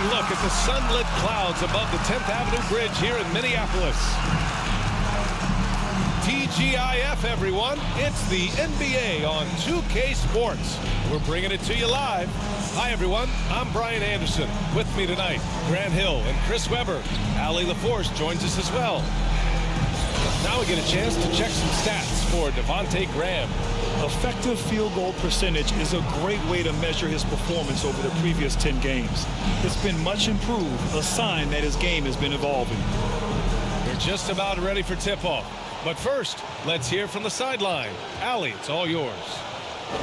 look at the sunlit clouds above the 10th Avenue Bridge here in Minneapolis. TGIF, everyone. It's the NBA on 2K Sports. We're bringing it to you live. Hi, everyone. I'm Brian Anderson. With me tonight, Grant Hill and Chris Webber. Allie LaForce joins us as well. Now we get a chance to check some stats for Devontae Graham. Effective field goal percentage is a great way to measure his performance over the previous 10 games. It's been much improved, a sign that his game has been evolving. We're just about ready for tip-off. But first, let's hear from the sideline. Allie, it's all yours.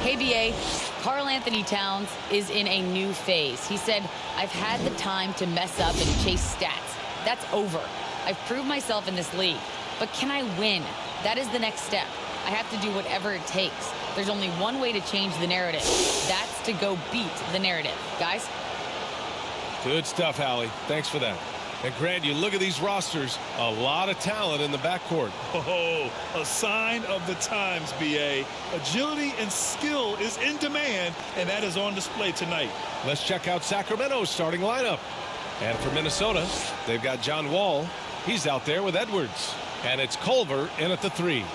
Hey, BA. Karl Anthony Towns is in a new phase. He said, I've had the time to mess up and chase stats. That's over. I've proved myself in this league. But can I win? That is the next step. I have to do whatever it takes. There's only one way to change the narrative. That's to go beat the narrative. Guys? Good stuff, Allie. Thanks for that. And Grant, you look at these rosters, a lot of talent in the backcourt. Oh, a sign of the times, BA. Agility and skill is in demand, and that is on display tonight. Let's check out Sacramento's starting lineup. And for Minnesota, they've got John Wall. He's out there with Edwards. And it's Culver in at the 3.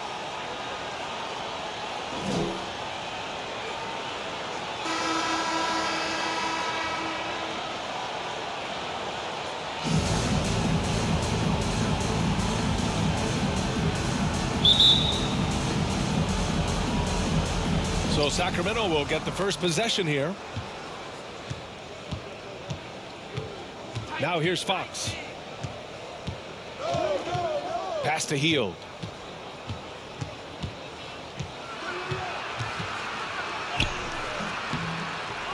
So Sacramento will get the first possession here. Now here's Fox. Pass to Hield.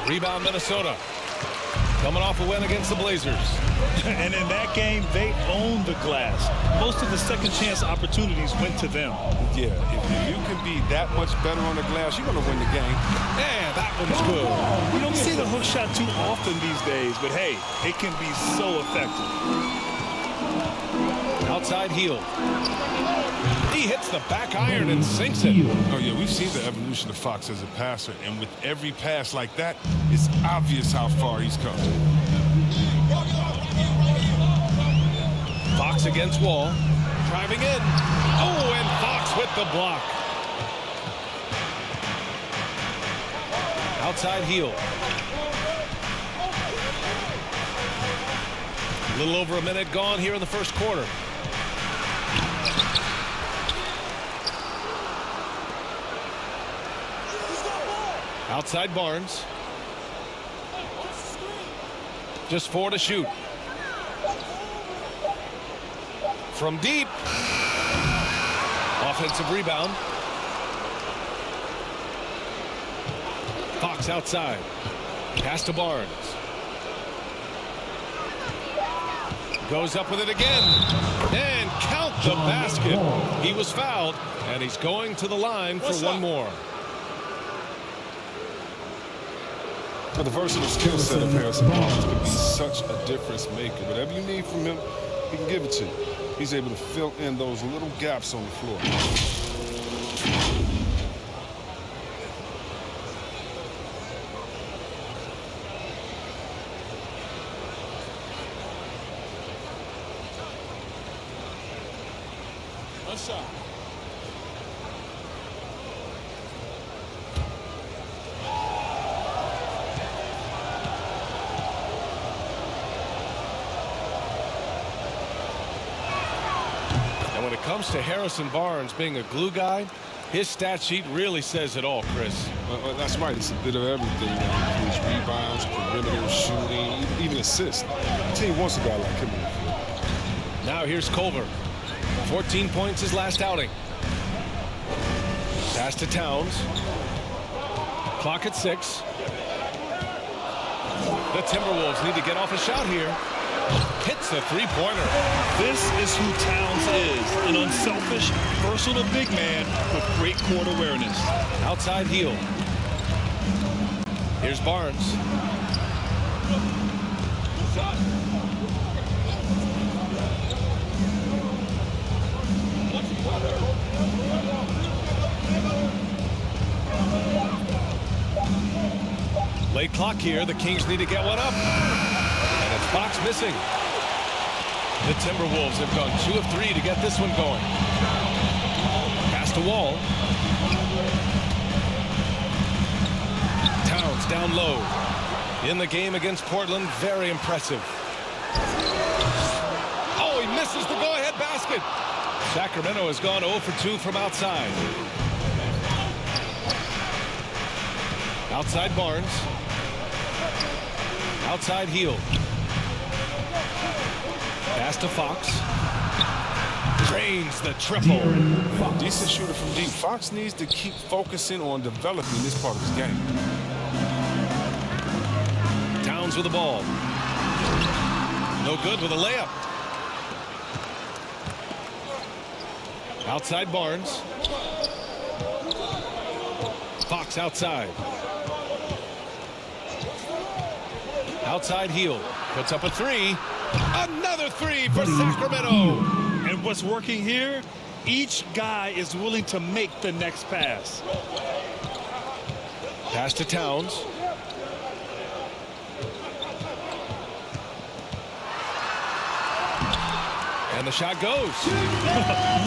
Rebound Minnesota. Coming off a win against the Blazers. And in that game, they owned the glass. Most of the second chance opportunities went to them. Yeah, if you can be that much better on the glass, you're going to win the game. Yeah, that one's good. You don't see the hook shot too often these days, but hey, it can be so effective. Outside Hield. He hits the back iron and sinks it. Oh, yeah, we've seen the evolution of Fox as a passer, and with every pass like that, it's obvious how far he's come. Fox against Wall. Driving in. Oh, and Fox with the block. Outside Hield. A little over a minute gone here in the first quarter. Outside Barnes. Just 4 to shoot. From deep. Offensive rebound. Fox outside. Pass to Barnes. Goes up with it again. And count the basket. He was fouled, and he's going to the line for one more. But the versatile skill set of Harrison Barnes can be such a difference maker. Whatever you need from him, he can give it to you. He's able to fill in those little gaps on the floor. One shot. When it comes to Harrison Barnes being a glue guy, his stat sheet really says it all, Chris. That's right. It's a bit of everything. It includes rebounds, perimeter shooting, even assists. The team wants a guy like him in the field. Now here's Culver. 14 points his last outing. Pass to Towns. Clock at 6. The Timberwolves need to get off a shot here. Hits a three-pointer. This is who Towns is, an unselfish, versatile big man with great court awareness. Outside Hield. Here's Barnes. Late clock here. The Kings need to get one up. And it's Fox missing. The Timberwolves have gone 2 of 3 to get this one going. Pass to Wall. Towns down low. In the game against Portland, very impressive. Oh, he misses the go-ahead basket. Sacramento has gone 0 for 2 from outside. Outside Barnes. Outside Hield. Pass to Fox. Drains the triple. Decent shooter from deep. Fox needs to keep focusing on developing this part of his game. Towns with the ball. No good with a layup. Outside Barnes. Fox outside. Outside Hield. Puts up a 3. Another 3 for Sacramento. And what's working here? Each guy is willing to make the next pass. Pass to Towns. And the shot goes.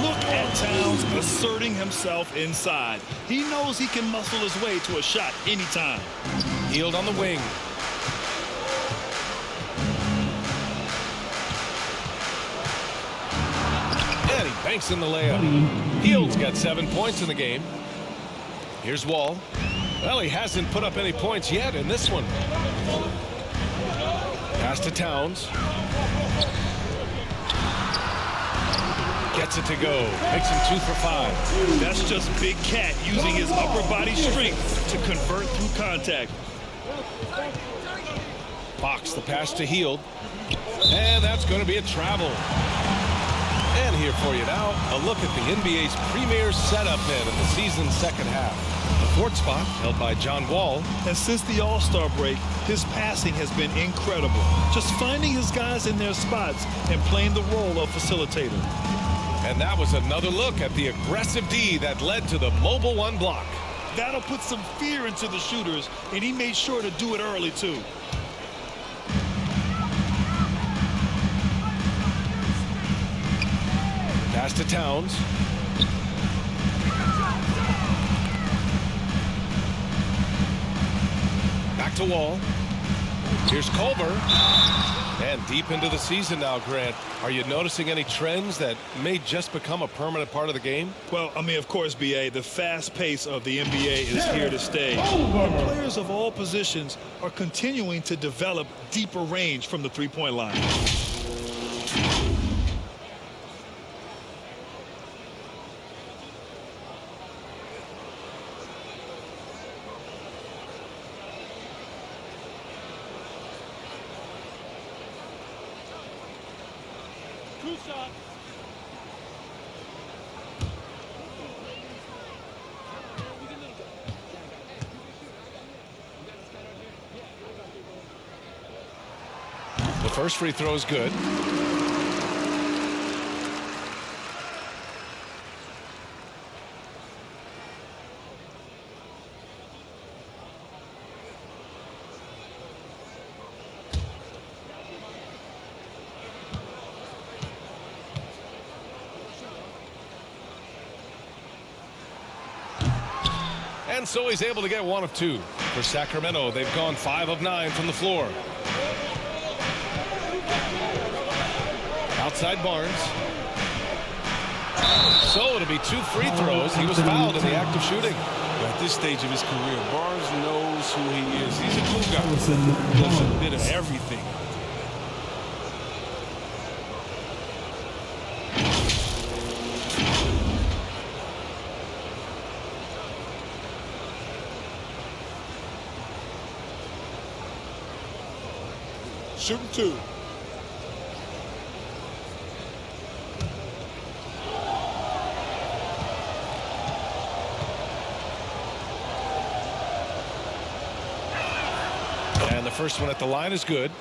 Look at Towns asserting himself inside. He knows he can muscle his way to a shot anytime. Hield on the wing. And he banks in the layup. Hield's got 7 points in the game. Here's Wall. Well, he hasn't put up any points yet in this one. Pass to Towns. Gets it to go. Makes him 2 for 5. That's just Big Cat using his upper body strength to convert through contact. Fox, the pass to Hield. And that's going to be a travel. And here for you now, a look at the NBA's premier setup men in the season's second half. The fourth spot held by John Wall. And since the All-Star break, his passing has been incredible. Just finding his guys in their spots and playing the role of facilitator. And that was another look at the aggressive D that led to the mobile 1 block. That'll put some fear into the shooters, and he made sure to do it early, too. Pass to Towns. Back to Wall. Here's Culver. And deep into the season now, Grant. Are you noticing any trends that may just become a permanent part of the game? Well, I mean, of course, B.A., the fast pace of the NBA is here to stay. And players of all positions are continuing to develop deeper range from the three-point line. The first free throw is good. And so he's able to get 1 of 2. For Sacramento, they've gone 5 of 9 from the floor. Outside Barnes. So it'll be 2 free throws. He was fouled in the act of shooting. At this stage of his career, Barnes knows who he is. He's a cool guy. Does a bit of everything. Shooting 2. And the first one at the line is good.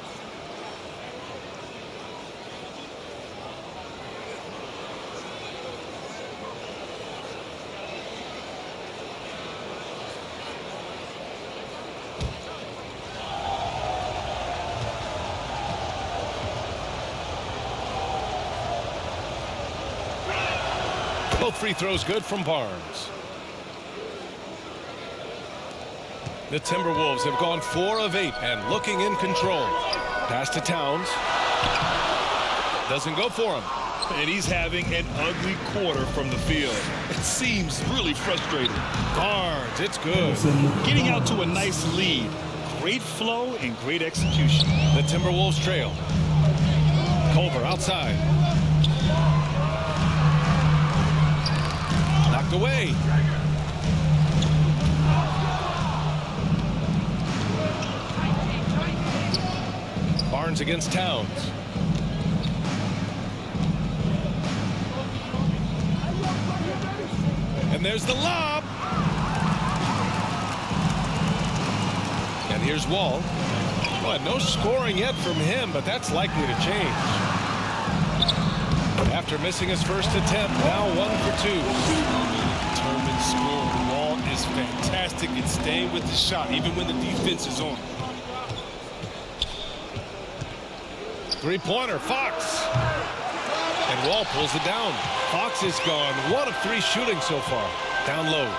Both free throws good from Barnes. The Timberwolves have gone 4 of 8 and looking in control. Pass to Towns. Doesn't go for him. And he's having an ugly quarter from the field. It seems really frustrating. Barnes, it's good. Getting out to a nice lead. Great flow and great execution. The Timberwolves trail. Culver outside. Knocked away. Barnes against Towns. And there's the lob. And here's Wall. Well, no scoring yet from him, but that's likely to change. After missing his first attempt, now 1 for 2. Determined scorer. Wall is fantastic at staying with the shot, even when the defense is on. Three-pointer, Fox. And Wall pulls it down. Fox is gone 1 of 3 shooting so far. Down low.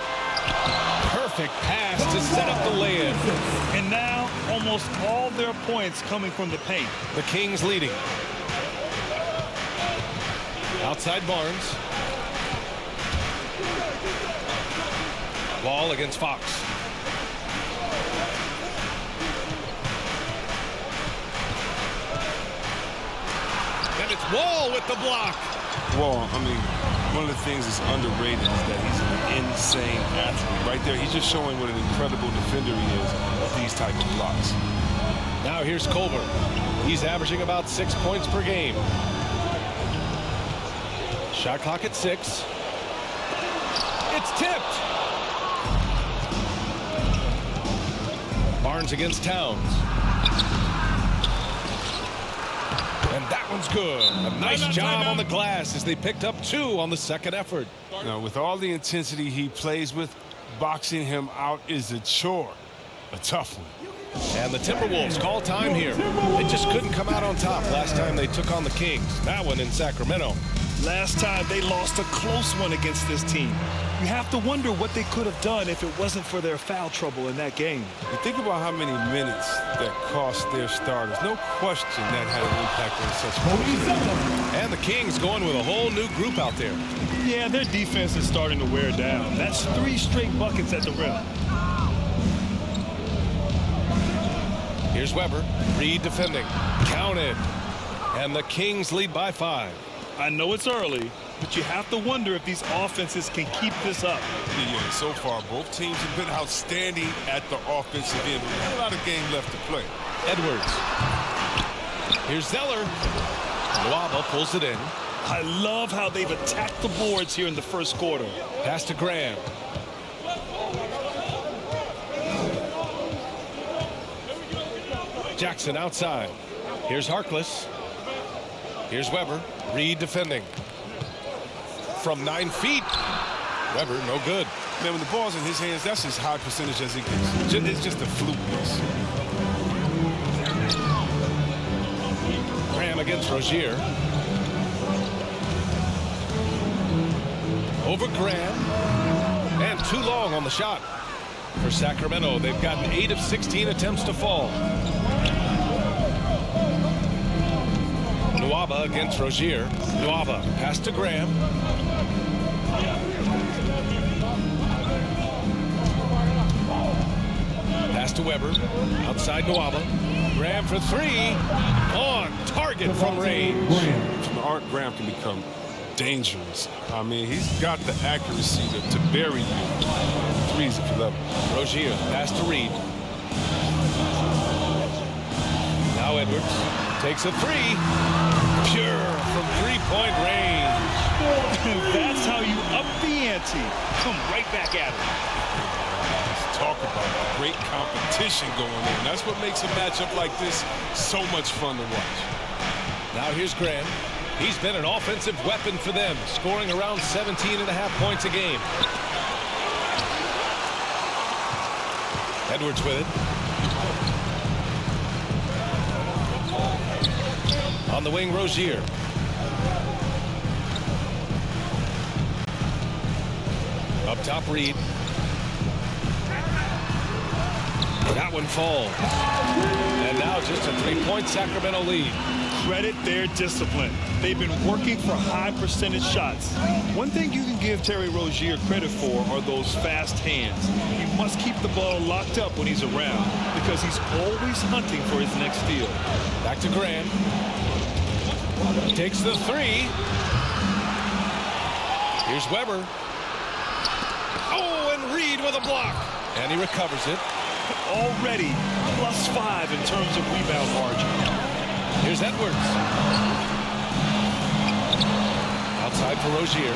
Perfect pass to set up the lay-in. And now almost all their points coming from the paint. The Kings leading. Outside Barnes. Wall against Fox. And it's Wall with the block. Wall, I mean, one of the things that's underrated is that he's an insane athlete. Right there, he's just showing what an incredible defender he is of these type of blocks. Now here's Culver. He's averaging about 6 points per game. Shot clock at 6. It's tipped. Barnes against Towns. And that one's good. A nice job on the glass as they picked up 2 on the second effort. Now, with all the intensity he plays with, boxing him out is a chore. A tough one. And the Timberwolves call time here. They just couldn't come out on top last time they took on the Kings. That one in Sacramento. Last time they lost a close one against this team. You have to wonder what they could have done if it wasn't for their foul trouble in that game. You think about how many minutes that cost their starters. No question that had an impact on such a. And the Kings going with a whole new group out there. Yeah, their defense is starting to wear down. That's 3 straight buckets at the rim. Here's Weber. Reed defending. Counted. And the Kings lead by 5. I know it's early, but you have to wonder if these offenses can keep this up. Yeah, so far both teams have been outstanding at the offensive end. There's a lot of game left to play. Edwards. Here's Zeller. Nwaba pulls it in. I love how they've attacked the boards here in the first quarter. Pass to Graham. Jackson outside. Here's Harkless. Here's Weber. Reed defending. From 9 feet. Weber, no good. Man, when the ball's in his hands, that's as high percentage as it gets. It's just a fluke miss. Graham against Rozier. Over Graham. And too long on the shot. For Sacramento, they've gotten 8 of 16 attempts to fall. Nwaba against Rozier. Nwaba pass to Graham. Pass to Weber. Outside Nwaba. Graham for 3. On target from range. Art Graham can become dangerous. I mean, he's got the accuracy to bury you. 3s if you love him. Rozier pass to Reed. Now Edwards takes a 3. Pure from 3-point range. That's how you up the ante. Come right back at it. Let's talk about great competition going on. That's what makes a matchup like this so much fun to watch. Now here's Graham. He's been an offensive weapon for them, scoring around 17.5 points a game. Edwards with it. On the wing, Rozier. Top read. That one falls. And now just a 3-point Sacramento lead. Credit their discipline. They've been working for high percentage shots. One thing you can give Terry Rozier credit for are those fast hands. He must keep the ball locked up when he's around because he's always hunting for his next steal. Back to Graham. Takes the three. Here's Weber. Oh, and Reed with a block. And he recovers it. Already +5 in terms of rebound margin. Here's Edwards. Outside for Rozier.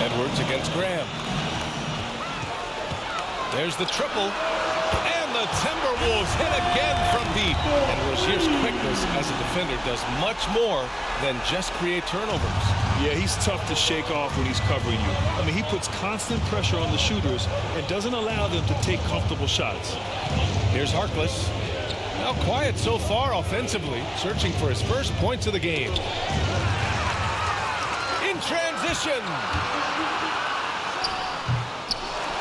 Edwards against Graham. There's the triple. And the Timberwolves hit again from deep. And Rozier's quickness as a defender does much more than just create turnovers. Yeah, he's tough to shake off when he's covering you. I mean, he puts constant pressure on the shooters and doesn't allow them to take comfortable shots. Here's Harkless. Now quiet so far offensively, searching for his first points of the game. In transition.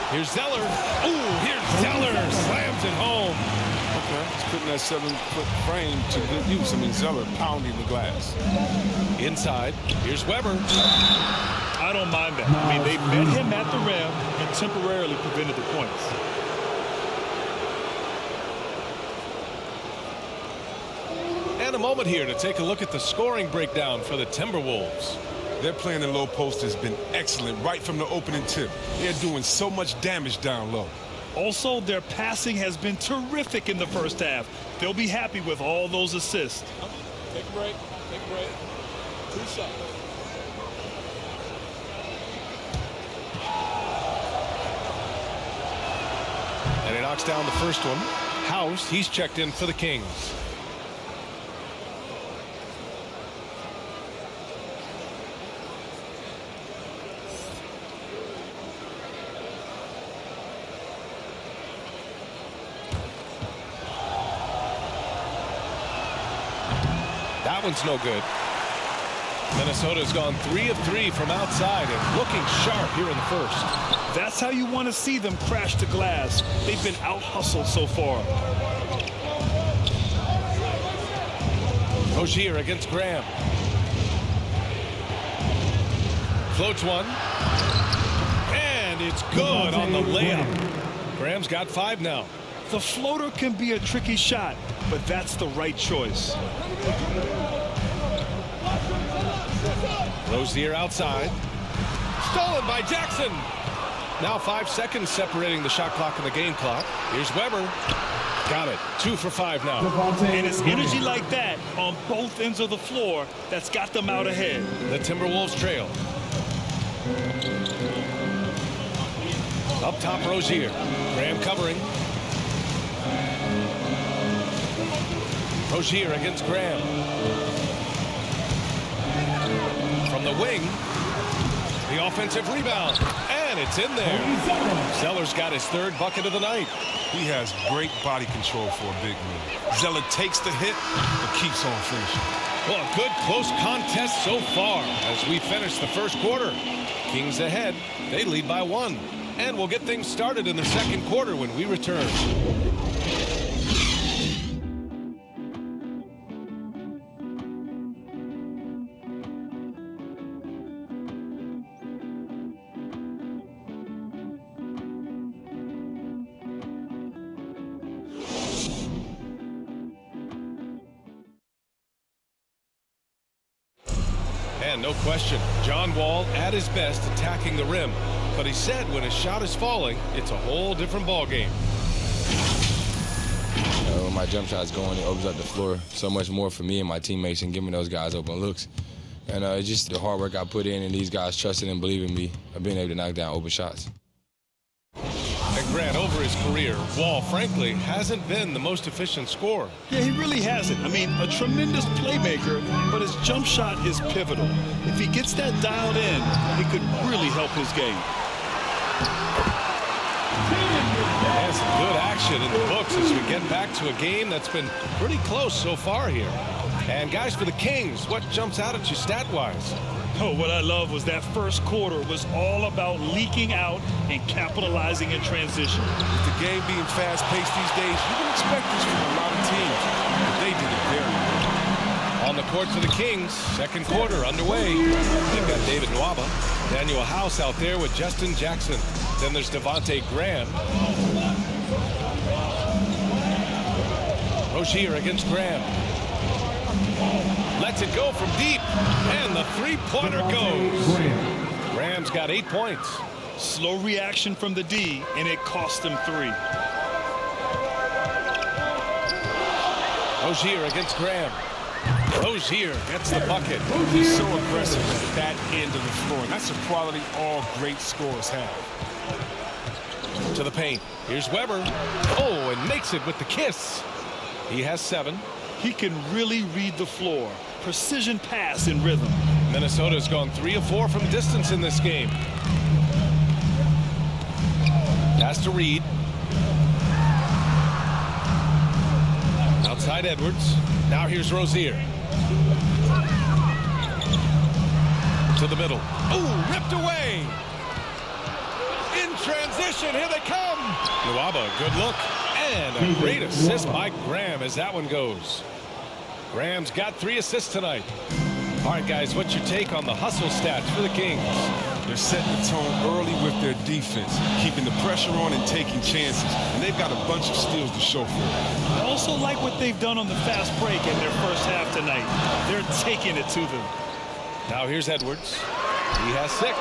Here's Zeller. Ooh, here's Zeller. Slams it home. Okay, he's putting that 7-foot frame to good use. I mean, Zeller pounding the glass. Inside, here's Weber. I don't mind that. I mean, they met him at the rim and temporarily prevented the points. And a moment here to take a look at the scoring breakdown for the Timberwolves. Their play in the low post has been excellent right from the opening tip. They're doing so much damage down low. Also, their passing has been terrific in the first half. They'll be happy with all those assists. Take a break. Take a break. 2 shots. And he knocks down the first one. House, he's checked in for the Kings. That one's no good. Minnesota's gone 3 of 3 from outside and looking sharp here in the first. That's how you want to see them crash the glass. They've been out-hustled so far. Rozier against Graham. Floats one. And it's good on the layup. Graham's got 5 now. The floater can be a tricky shot, but that's the right choice. Rozier outside. Stolen by Jackson. Now 5 seconds separating the shot clock and the game clock. Here's Weber. Got it. 2 for 5 now. And it's energy like that on both ends of the floor that's got them out ahead. The Timberwolves trail. Up top, Rozier. Graham covering. Rozier against Graham. From the wing. The offensive rebound. And it's in there. Zeller's got his 3rd bucket of the night. He has great body control for a big man. Zeller takes the hit, but keeps on finishing. Well, a good close contest so far as we finish the first quarter. Kings ahead. They lead by 1. And we'll get things started in the second quarter when we return. And no question, John Wall at his best attacking the rim. But he said when his shot is falling, it's a whole different ball game. When my jump shot's going, it opens up the floor so much more for me and my teammates and giving those guys open looks. And it's just the hard work I put in and these guys trusting and believing me of being able to knock down open shots. And Grant, over his career, Wall, frankly, hasn't been the most efficient scorer. Yeah, he really hasn't. I mean, a tremendous playmaker, but his jump shot is pivotal. If he gets that dialed in, it could really help his game. And some good action in the books as we get back to a game that's been pretty close so far here. And guys, for the Kings, what jumps out at you stat-wise? Oh, what I love was that first quarter was all about leaking out and capitalizing in transition. With the game being fast-paced these days, you can expect this from a lot of teams, but they did it very well. On the court for the Kings, second quarter underway. They've got David Nwaba, Daniel House out there with Justin Jackson. Then there's Devontae Graham. Rozier against Graham. Lets it go from deep, and the three-pointer goes. Graham's got 8 points. Slow reaction from the D, and it cost him 3. Rozier against Graham. Rozier gets the bucket. He's so aggressive at that end of the floor, and that's a quality all great scorers have. To the paint. Here's Weber. Oh, and makes it with the kiss. He has 7. He can really read the floor. Precision pass in rhythm. Minnesota's gone 3 of 4 from distance in this game. Pass to Reed. Outside Edwards. Now here's Rozier. To the middle. Ooh, ripped away. In transition, here they come. Nwaba, good look. And a great assist by Graham as that one goes. Graham's got 3 assists tonight. All right, guys, what's your take on the hustle stats for the Kings? They're setting the tone early with their defense, keeping the pressure on and taking chances. And they've got a bunch of steals to show for it. I also like what they've done on the fast break in their first half tonight. They're taking it to them. Now here's Edwards. He has 6.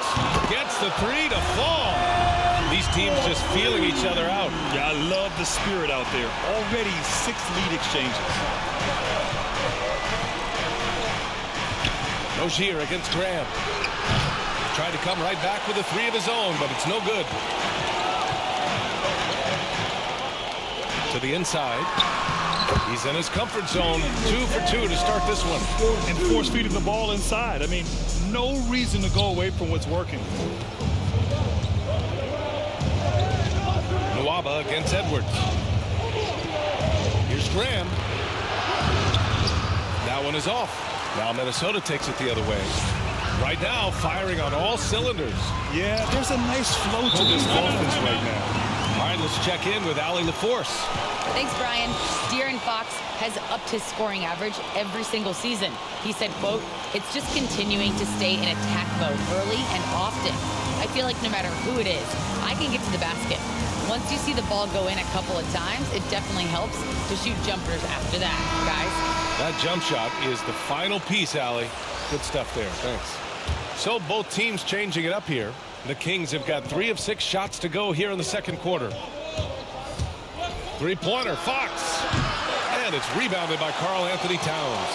Gets the 3 to fall. These teams just feeling each other out. Yeah, I love the spirit out there. Already 6 lead exchanges. Rozier against Graham. Tried to come right back with a 3 of his own, but it's no good. To the inside. He's in his comfort zone. 2 for 2 to start this one. And force feeding the ball inside. I mean, no reason to go away from what's working. Nwaba against Edwards. Here's Graham. That one is off. Now Minnesota takes it the other way. Right now, firing on all cylinders. Yeah, there's a nice flow to this offense right now. All right, let's check in with Allie LaForce. Thanks, Brian. De'Aaron Fox has upped his scoring average every single season. He said, quote, "It's just continuing to stay in attack mode early and often. I feel like no matter who it is, I can get to the basket. Once you see the ball go in a couple of times, it definitely helps to shoot jumpers after that, guys." That jump shot is the final piece, Allie. Good stuff there. Thanks. So both teams changing it up here. The Kings have got 3 of 6 shots to go here in the second quarter. Three-pointer, Fox. And it's rebounded by Karl Anthony Towns.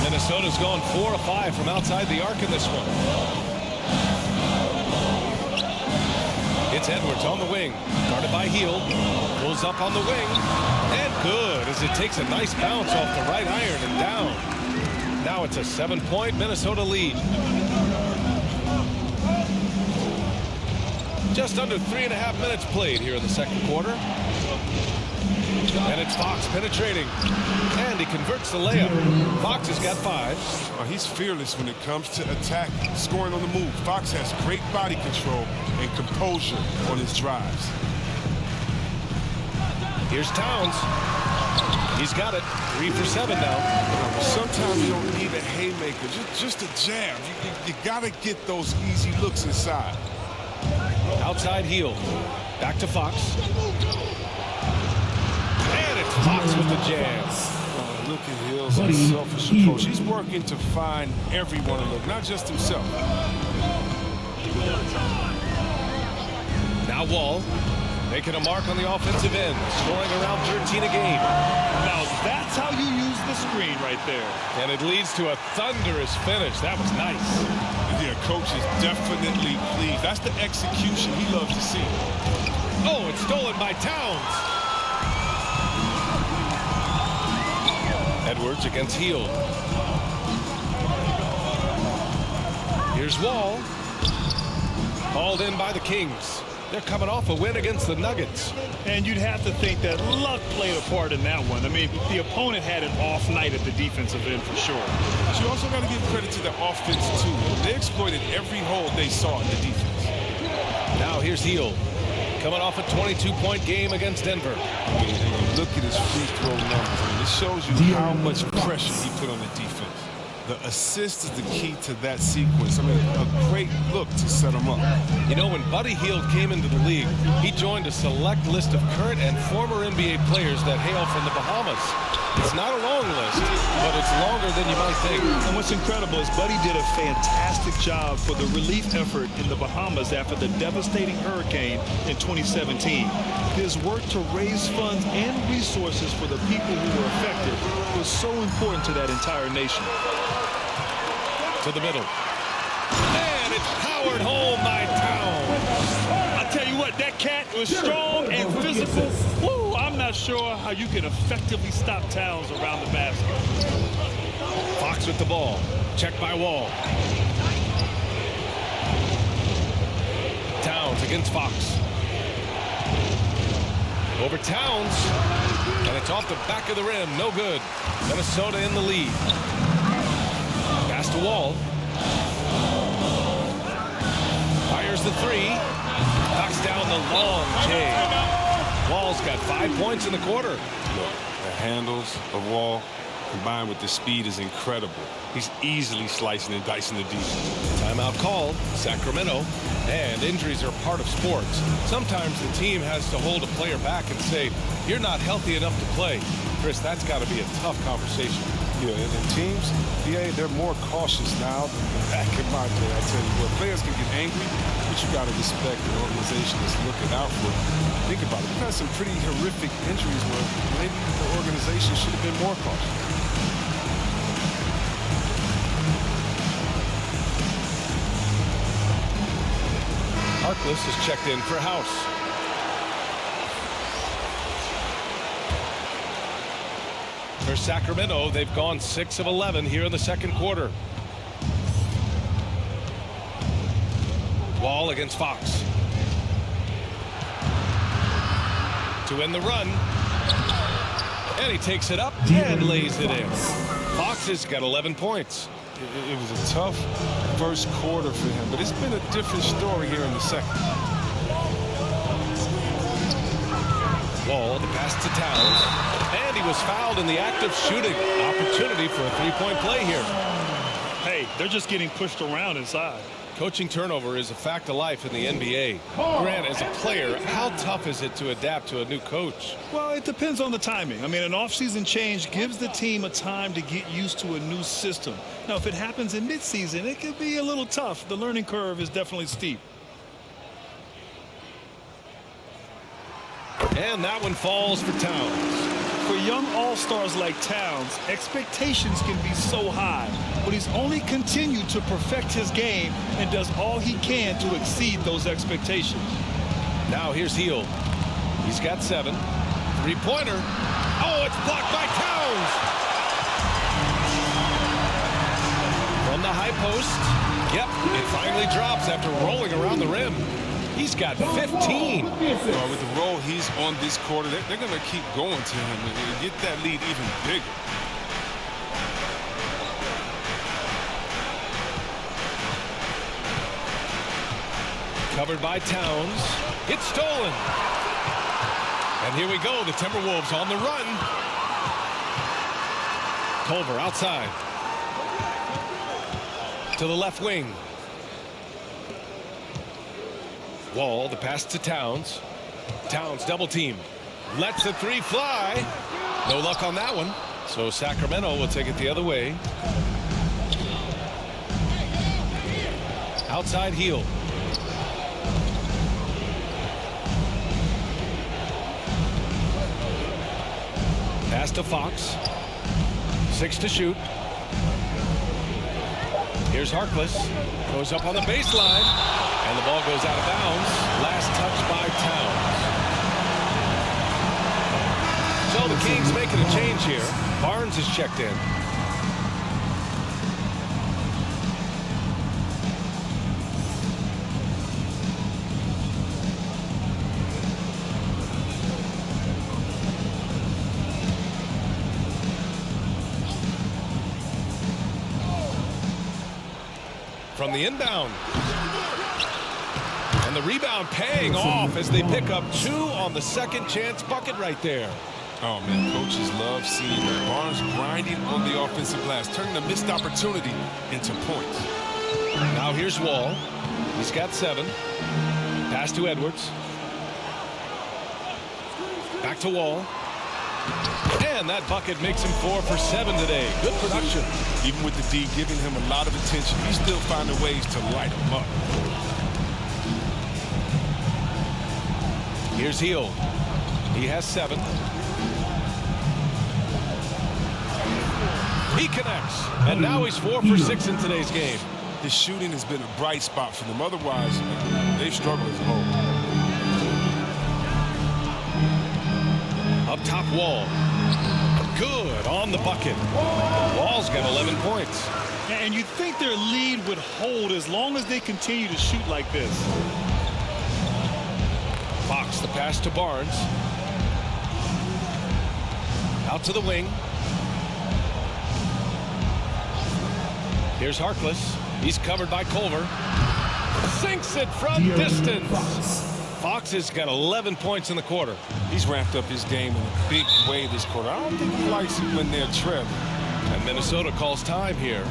Minnesota's gone 4 of 5 from outside the arc in this one. It's Edwards on the wing. Guarded by Hield. Pulls up on the wing. And good as it takes a nice bounce off the right iron and down. Now it's a 7-point Minnesota lead. Just under 3.5 minutes played here in the second quarter. And it's Fox penetrating. And he converts the layup. Fox has got 5. He's fearless when it comes to attack, scoring on the move. Fox has great body control and composure on his drives. Here's Towns. He's got it. 3 for 7 now. Sometimes you don't need a haymaker, just a jab. You got to get those easy looks inside. Outside Hield. Back to Fox. And it's Fox with the jam. Look at Hill's unselfish approach. He's working to find everyone to look, not just himself. Now Wall making a mark on the offensive end, scoring around 13 a game. Now that's how you use the screen right there. And it leads to a thunderous finish. That was nice. Yeah, coach is definitely pleased. That's the execution he loves to see. Oh, it's stolen by Towns. Edwards against Hield. Here's Wall. Hauled in by the Kings. They're coming off a win against the Nuggets. And you'd have to think that luck played a part in that one. I mean, the opponent had an off night at the defensive end for sure. But you also got to give credit to the offense, too. They exploited every hole they saw in the defense. Now here's Hill, coming off a 22-point game against Denver. And you look at his free throw numbers. I mean, it shows you how much pressure he put on the defense. The assist is the key to that sequence. I mean, a great look to set him up. You know, when Buddy Hield came into the league, he joined a select list of current and former NBA players that hail from the Bahamas. It's not a long list, but it's longer than you might think. And what's incredible is Buddy did a fantastic job for the relief effort in the Bahamas after the devastating hurricane in 2017. His work to raise funds and resources for the people who were affected was so important to that entire nation. To the middle. And it's powered home by Town. I tell you what, that cat was strong and physical. Woo, I'm not sure how you can effectively stop Towns around the basket. Fox with the ball. Checked by Wall. Towns against Fox. Over Towns. And it's off the back of the rim. No good. Minnesota in the lead. Pass to Wall. Fires the three. Knocks down the long J. Wall's got 5 points in the quarter. Look, the handles of Wall combined with the speed is incredible. He's easily slicing and dicing the defense. Timeout called, Sacramento, and injuries are part of sports. Sometimes the team has to hold a player back and say, you're not healthy enough to play. Chris, that's got to be a tough conversation. Yeah, and teams, they're more cautious now than back in my day. I tell you what, players can get angry, but you got to respect the organization that's looking out for them. Think about it. We've had some pretty horrific injuries where maybe the organization should have been more cautious. Harkless is checked in for House. For Sacramento, they've gone 6 of 11 here in the second quarter. Wall against Fox. To end the run. And he takes it up and lays it in. Fox has got 11 points. It was a tough first quarter for him, but it's been a different story here in the second. Wall, the pass to Towns, and he was fouled in the act of shooting. Opportunity for a three-point play here. Hey, they're just getting pushed around inside. Coaching turnover is a fact of life in the NBA. Grant, as a player, how tough is it to adapt to a new coach? Well, it depends on the timing. I mean, an offseason change gives the team a time to get used to a new system. Now, if it happens in midseason, it could be a little tough. The learning curve is definitely steep. And that one falls for Towns. For young all-stars like Towns, expectations can be so high, but he's only continued to perfect his game and does all he can to exceed those expectations. Now here's Hield. He's got 7. Three-pointer. Oh, it's blocked by Towns. From the high post. Yep, it finally drops after rolling around the rim. He's got 15. With the role he's on this quarter, they're going to keep going to him and get that lead even bigger. Covered by Towns. It's stolen. And here we go. The Timberwolves on the run. Culver outside. To the left wing. Wall, the pass to Towns. Towns double team. Lets the three fly. No luck on that one. So Sacramento will take it the other way. Outside Hield. Pass to Fox. 6 to shoot. Here's Harkless. Goes up on the baseline. And the ball goes out of bounds. Last touch by Towns. So the Kings making a change here. Barnes is checked in. from the inbound. And the rebound paying off as they pick up 2 on the second chance bucket right there. Oh, man, coaches love seeing Barnes grinding on the offensive glass, turning a missed opportunity into points. Now here's Wall. He's got 7. Pass to Edwards. Back to Wall. And that bucket makes him 4 for 7 today. Good production. Even with the D giving him a lot of attention, he's still finding ways to light him up. Here's Hield. He has 7. He connects. And now he's 4 for 6 in today's game. His shooting has been a bright spot for them. Otherwise, they've struggled as a whole. Up top, Wall. Good on the bucket. Wall's got 11 points. And you'd think their lead would hold as long as they continue to shoot like this. Fox, the pass to Barnes. Out to the wing. Here's Harkless. He's covered by Culver. Sinks it from distance. Fox has got 11 points in the quarter. He's ramped up his game in a big way this quarter. I don't think he likes it when they're trailing. And Minnesota calls time here.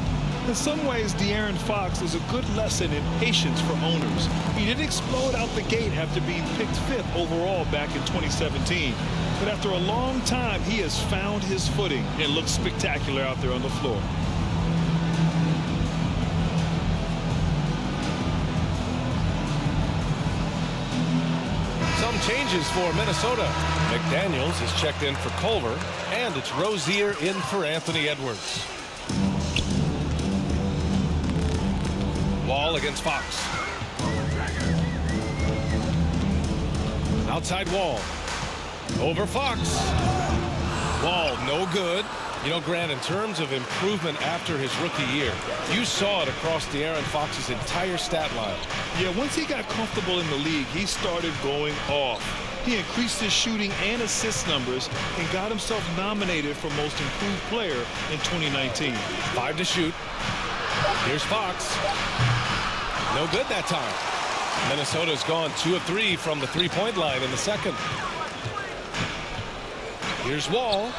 In some ways, De'Aaron Fox is a good lesson in patience for owners. He didn't explode out the gate after being picked 5th overall back in 2017. But after a long time, he has found his footing and looks spectacular out there on the floor. Some changes for Minnesota. McDaniels is checked in for Culver, and it's Rozier in for Anthony Edwards. Wall against Fox. Outside Wall. Over Fox. Wall, no good. You know, Grant, in terms of improvement after his rookie year, you saw it across De'Aaron Fox's entire stat line. Yeah, once he got comfortable in the league, he started going off. He increased his shooting and assist numbers and got himself nominated for Most Improved Player in 2019. 5 to shoot. Here's Fox. No good that time. Minnesota's gone 2 of 3 from the three-point line in the second. Here's Wall.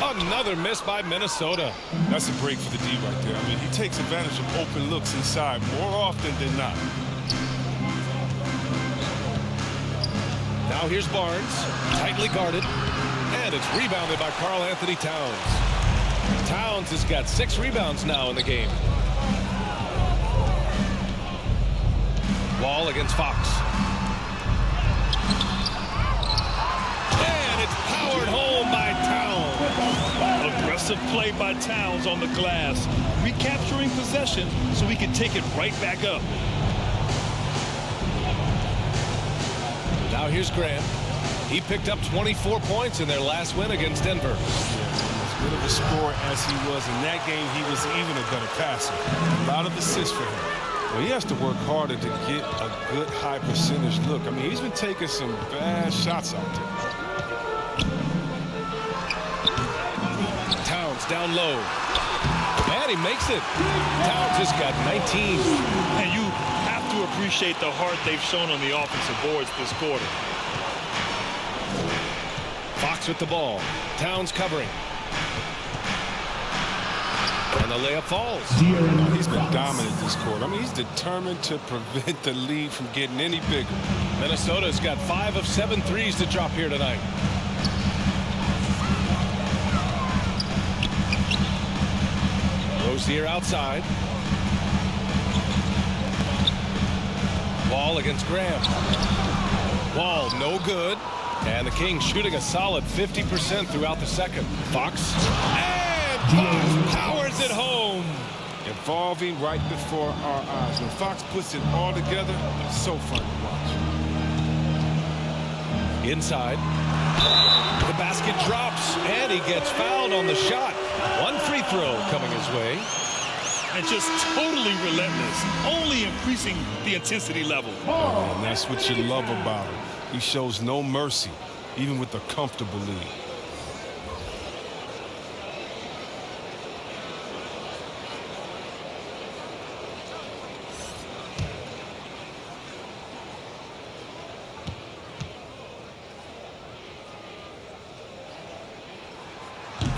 Another miss by Minnesota. That's a break for the D right there. I mean, he takes advantage of open looks inside more often than not. Now here's Barnes, tightly guarded, and it's rebounded by Karl-Anthony Towns. Towns has got 6 rebounds now in the game. Wall against Fox. And it's powered home by Towns. Aggressive play by Towns on the glass, recapturing possession so he can take it right back up. Now here's Grant. He picked up 24 points in their last win against Denver. As good of a scorer as he was in that game, he was even a better passer. A lot of assists for him. Well, he has to work harder to get a good high percentage look. I mean, he's been taking some bad shots out there. Towns down low. And he makes it. Towns has got 19. And you have to appreciate the heart they've shown on the offensive boards this quarter. Fox with the ball. Towns covering. And the layup falls. He's been dominant this quarter. I mean, he's determined to prevent the lead from getting any bigger. Minnesota's got 5 of 7 threes to drop here tonight. Rozier outside. Wall against Graham. Wall no good. And the Kings shooting a solid 50% throughout the second. Fox. And Fox powers it home. Evolving right before our eyes. When Fox puts it all together, it's so fun to watch. Inside. The basket drops, and he gets fouled on the shot. 1 free throw coming his way. And just totally relentless, only increasing the intensity level. And that's what you love about him. He shows no mercy, even with a comfortable lead.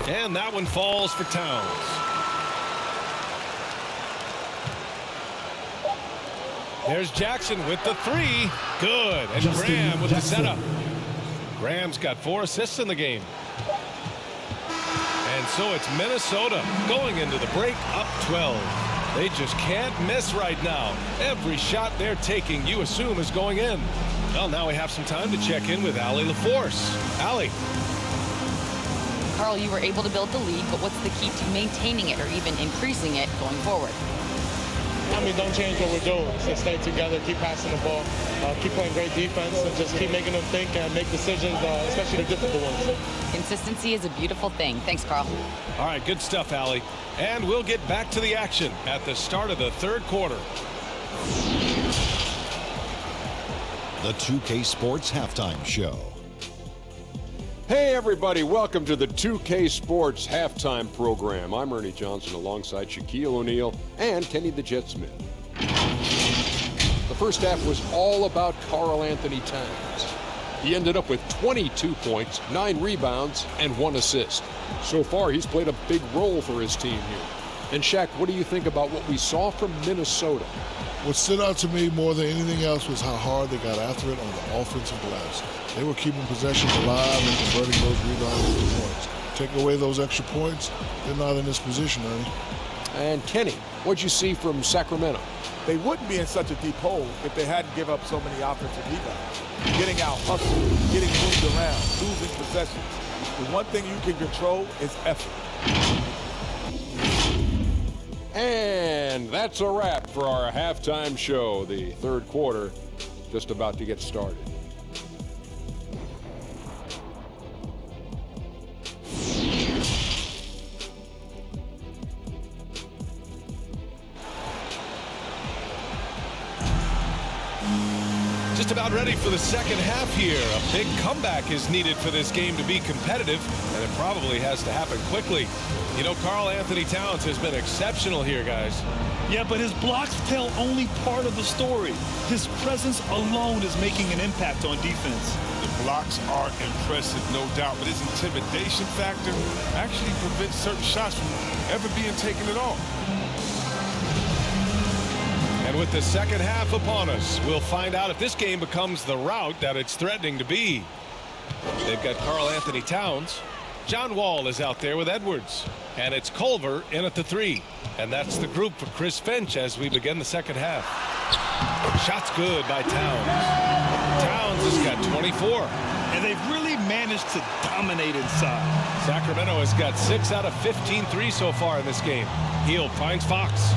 And that one falls for Towns. There's Jackson with the three. Good. And Graham with the setup. Graham's got 4 assists in the game. And so it's Minnesota going into the break up 12. They just can't miss right now. Every shot they're taking, you assume, is going in. Well, now we have some time to check in with Allie LaForce. Allie. Carl, you were able to build the lead, but what's the key to maintaining it or even increasing it going forward? I mean, don't change what we're doing. Just stay together, keep passing the ball, keep playing great defense, and just keep making them think and make decisions, especially the difficult ones. Consistency is a beautiful thing. Thanks, Carl. All right, good stuff, Allie. And we'll get back to the action at the start of the third quarter. The 2K Sports Halftime Show. Hey everybody, welcome to the 2K Sports Halftime Program. I'm Ernie Johnson alongside Shaquille O'Neal and Kenny the Jet Smith. The first half was all about Karl Anthony Towns. He ended up with 22 points, 9 rebounds, and 1 assist. So far, he's played a big role for his team here. And Shaq, what do you think about what we saw from Minnesota? What stood out to me more than anything else was how hard they got after it on the offensive glass. They were keeping possessions alive and converting those rebounds into points. Take away those extra points, they're not in this position, Ernie. And Kenny, what'd you see from Sacramento? They wouldn't be in such a deep hole if they hadn't given up so many offensive rebounds. Getting out hustled, getting moved around, losing possessions. The one thing you can control is effort. And that's a wrap for our halftime show. The third quarter just about to get started. Just about ready for the second half here. A big comeback is needed for this game to be competitive, and it probably has to happen quickly. You know, Karl Anthony Towns has been exceptional here, guys. Yeah, but his blocks tell only part of the story. His presence alone is making an impact on defense. The blocks are impressive, no doubt, but his intimidation factor actually prevents certain shots from ever being taken at all. And with the second half upon us, we'll find out if this game becomes the rout that it's threatening to be. They've got Karl Anthony Towns. John Wall is out there with Edwards. And it's Culver in at the 3. And that's the group for Chris Finch as we begin the second half. Shot's good by Towns. Towns has got 24. And they've really managed to dominate inside. Sacramento has got 6 out of 15 threes so far in this game. Hield finds Fox.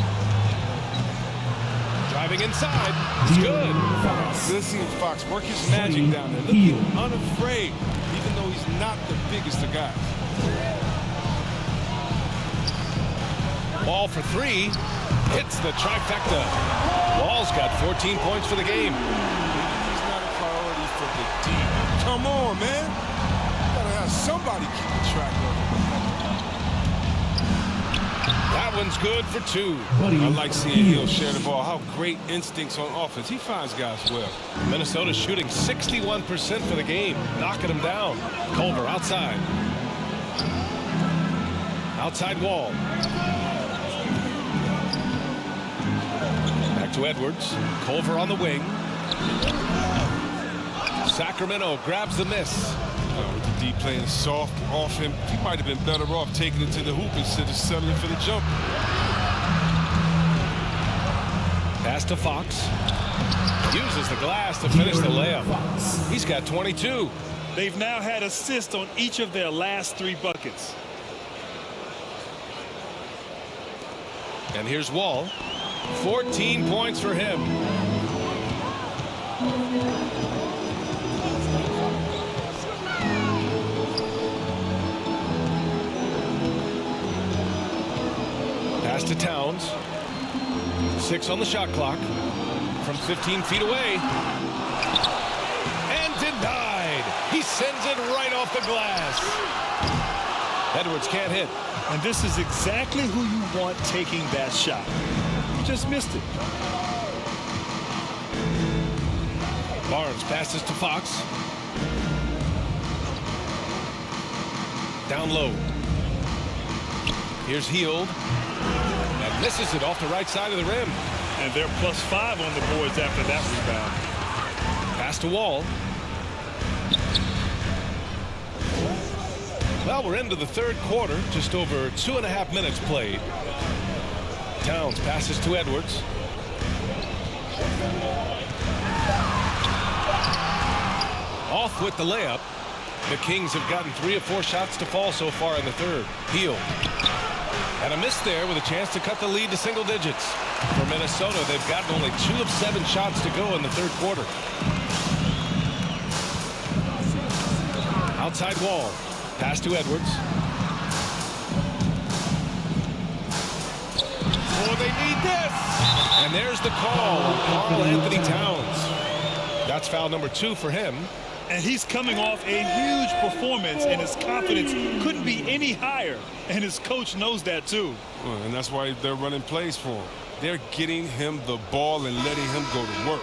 Driving inside. It's good. Good seeing Fox work his magic down there. Looking unafraid, even though he's not the biggest of guys. Wall for 3. Hits the trifecta. Wall's got 14 points for the game. He's not a priority for the D. Come on, man. You gotta have somebody keeping track of him. That one's good for 2. I like seeing Hill share the ball. How great instincts on offense. He finds guys well. Minnesota's shooting 61% for the game, knocking them down. Culver outside. Outside Wall. Back to Edwards. Culver on the wing. Sacramento grabs the miss. With the D playing soft off him, he might have been better off taking it to the hoop instead of settling for the jump. Pass to Fox. Uses the glass to finish the layup. He's got 22. They've now had assists on each of their last 3 buckets. And here's Wall. 14 points for him. Pass to Towns. 6 on the shot clock. From 15 feet away. And denied. He sends it right off the glass. Edwards can't hit. And this is exactly who you want taking that shot. You just missed it. Barnes passes to Fox. Down low. Here's Hield. And misses it off the right side of the rim. And they're +5 on the boards after that rebound. Pass to Wall. Well, we're into the third quarter. Just over 2.5 minutes played. Towns passes to Edwards. Off with the layup. The Kings have gotten 3 or 4 shots to fall so far in the third. Hield. And a miss there with a chance to cut the lead to single digits. For Minnesota, they've gotten only 2 of 7 shots to go in the third quarter. Outside Wall. Pass to Edwards. Oh, they need this. And there's the call on Karl Anthony Towns. That's foul number 2 for him. And he's coming off a huge performance, and his confidence couldn't be any higher. And his coach knows that, too. Well, and that's why they're running plays for him. They're getting him the ball and letting him go to work.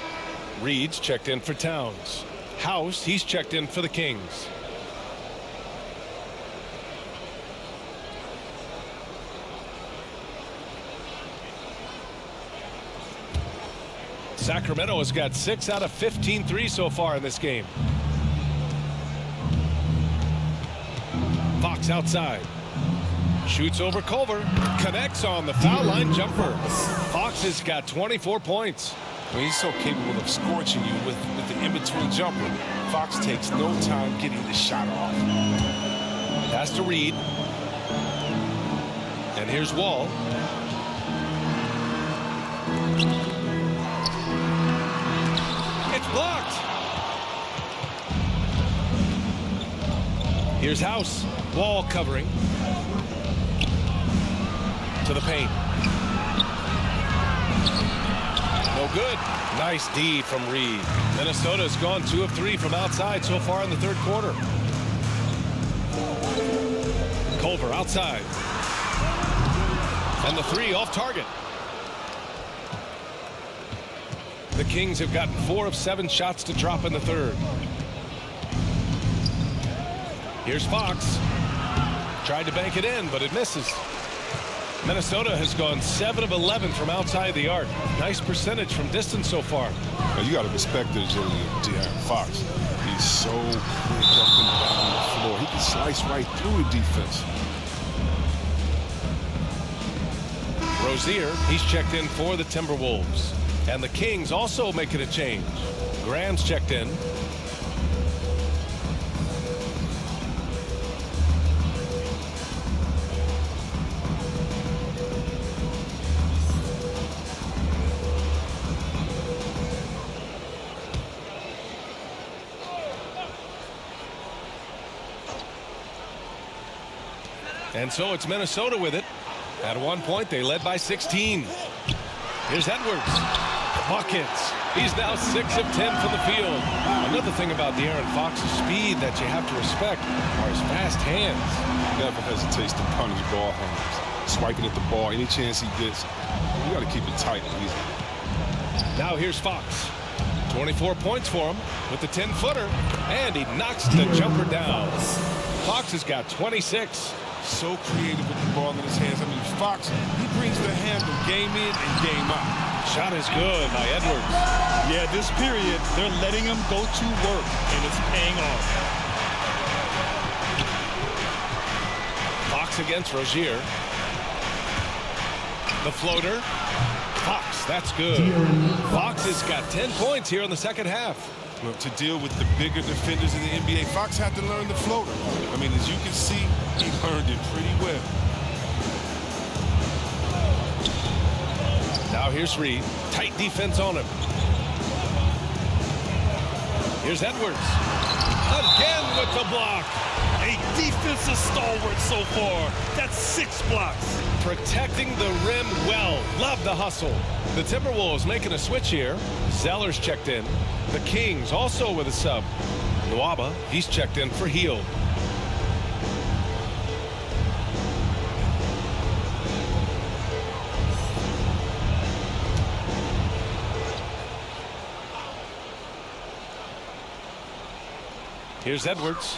Reed's checked in for Towns. House, he's checked in for the Kings. Sacramento has got 6 out of 15 threes so far in this game. Fox outside. Shoots over Culver. Connects on the foul line jumper. Fox has got 24 points. Well, he's so capable of scorching you with the in-between jumper. Fox takes no time getting the shot off. Pass to Reed. And here's Wall. It's blocked. Here's House. Wall covering. To the paint. No good. Nice D from Reed. Minnesota's gone 2 of 3 from outside so far in the third quarter. Culver outside. And the 3 off target. The Kings have gotten 4 of 7 shots to drop in the third. Here's Fox. Tried to bank it in, but it misses. Minnesota has gone 7 of 11 from outside the arc. Nice percentage from distance so far. Now, you got to respect the agility of De'Aaron Fox. He's so quick up and down the floor. He can slice right through the defense. Rozier, he's checked in for the Timberwolves. And the Kings also making a change. Graham's checked in. And so it's Minnesota with it. At one point, they led by 16. Here's Edwards. Buckets. He's now 6 of 10 from the field. Another thing about De'Aaron Fox's speed that you have to respect are his fast hands. Never hesitates to punish ball handlers. Swiping at the ball any chance he gets. You got to keep it tight and easy. Now here's Fox. 24 points for him with the 10-footer. And he knocks the jumper down. Fox has got 26. So creative with the ball in his hands. I mean, Fox, he brings the handle game in and game out. Shot is good by Edwards. Yeah, this period, they're letting him go to work, and it's paying off. Fox against Rozier. The floater. Fox, that's good. Fox has got 10 points here in the second half. Well, to deal with the bigger defenders in the NBA, Fox had to learn the floater. I mean, as you can see, he learned it pretty well. Now here's Reed. Tight defense on him. Here's Edwards. Again with the block. A defensive stalwart so far. That's 6 blocks. Protecting the rim well. Love the hustle. The Timberwolves making a switch here. Zeller's checked in. The Kings also with a sub. Nwaba, he's checked in for Hield. Here's Edwards.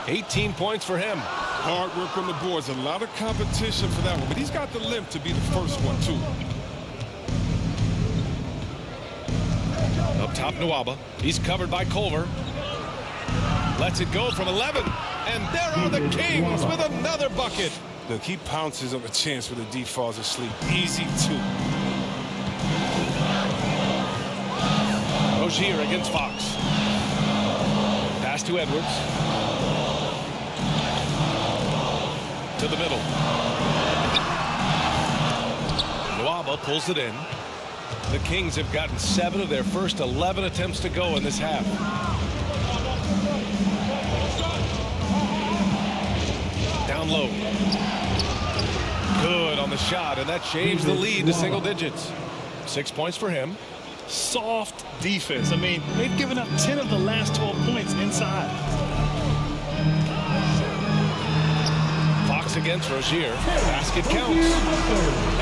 18 points for him. Hard work on the boards. A lot of competition for that one, but he's got the length to be the first one, too. Up top, Nwaba. He's covered by Culver. Lets it go from 11. And there are the Kings with another bucket. Look, he pounces on a chance where the D falls asleep. Easy, too. Rozier against Fox. Pass to Edwards. To the middle. Nwaba pulls it in. The Kings have gotten 7 of their first 11 attempts to go in this half. Down low. Good on the shot, and that shaves the lead to single digits. 6 points for him. Soft defense. I mean, they've given up 10 of the last 12 points inside. Fox against Rozier. Basket counts.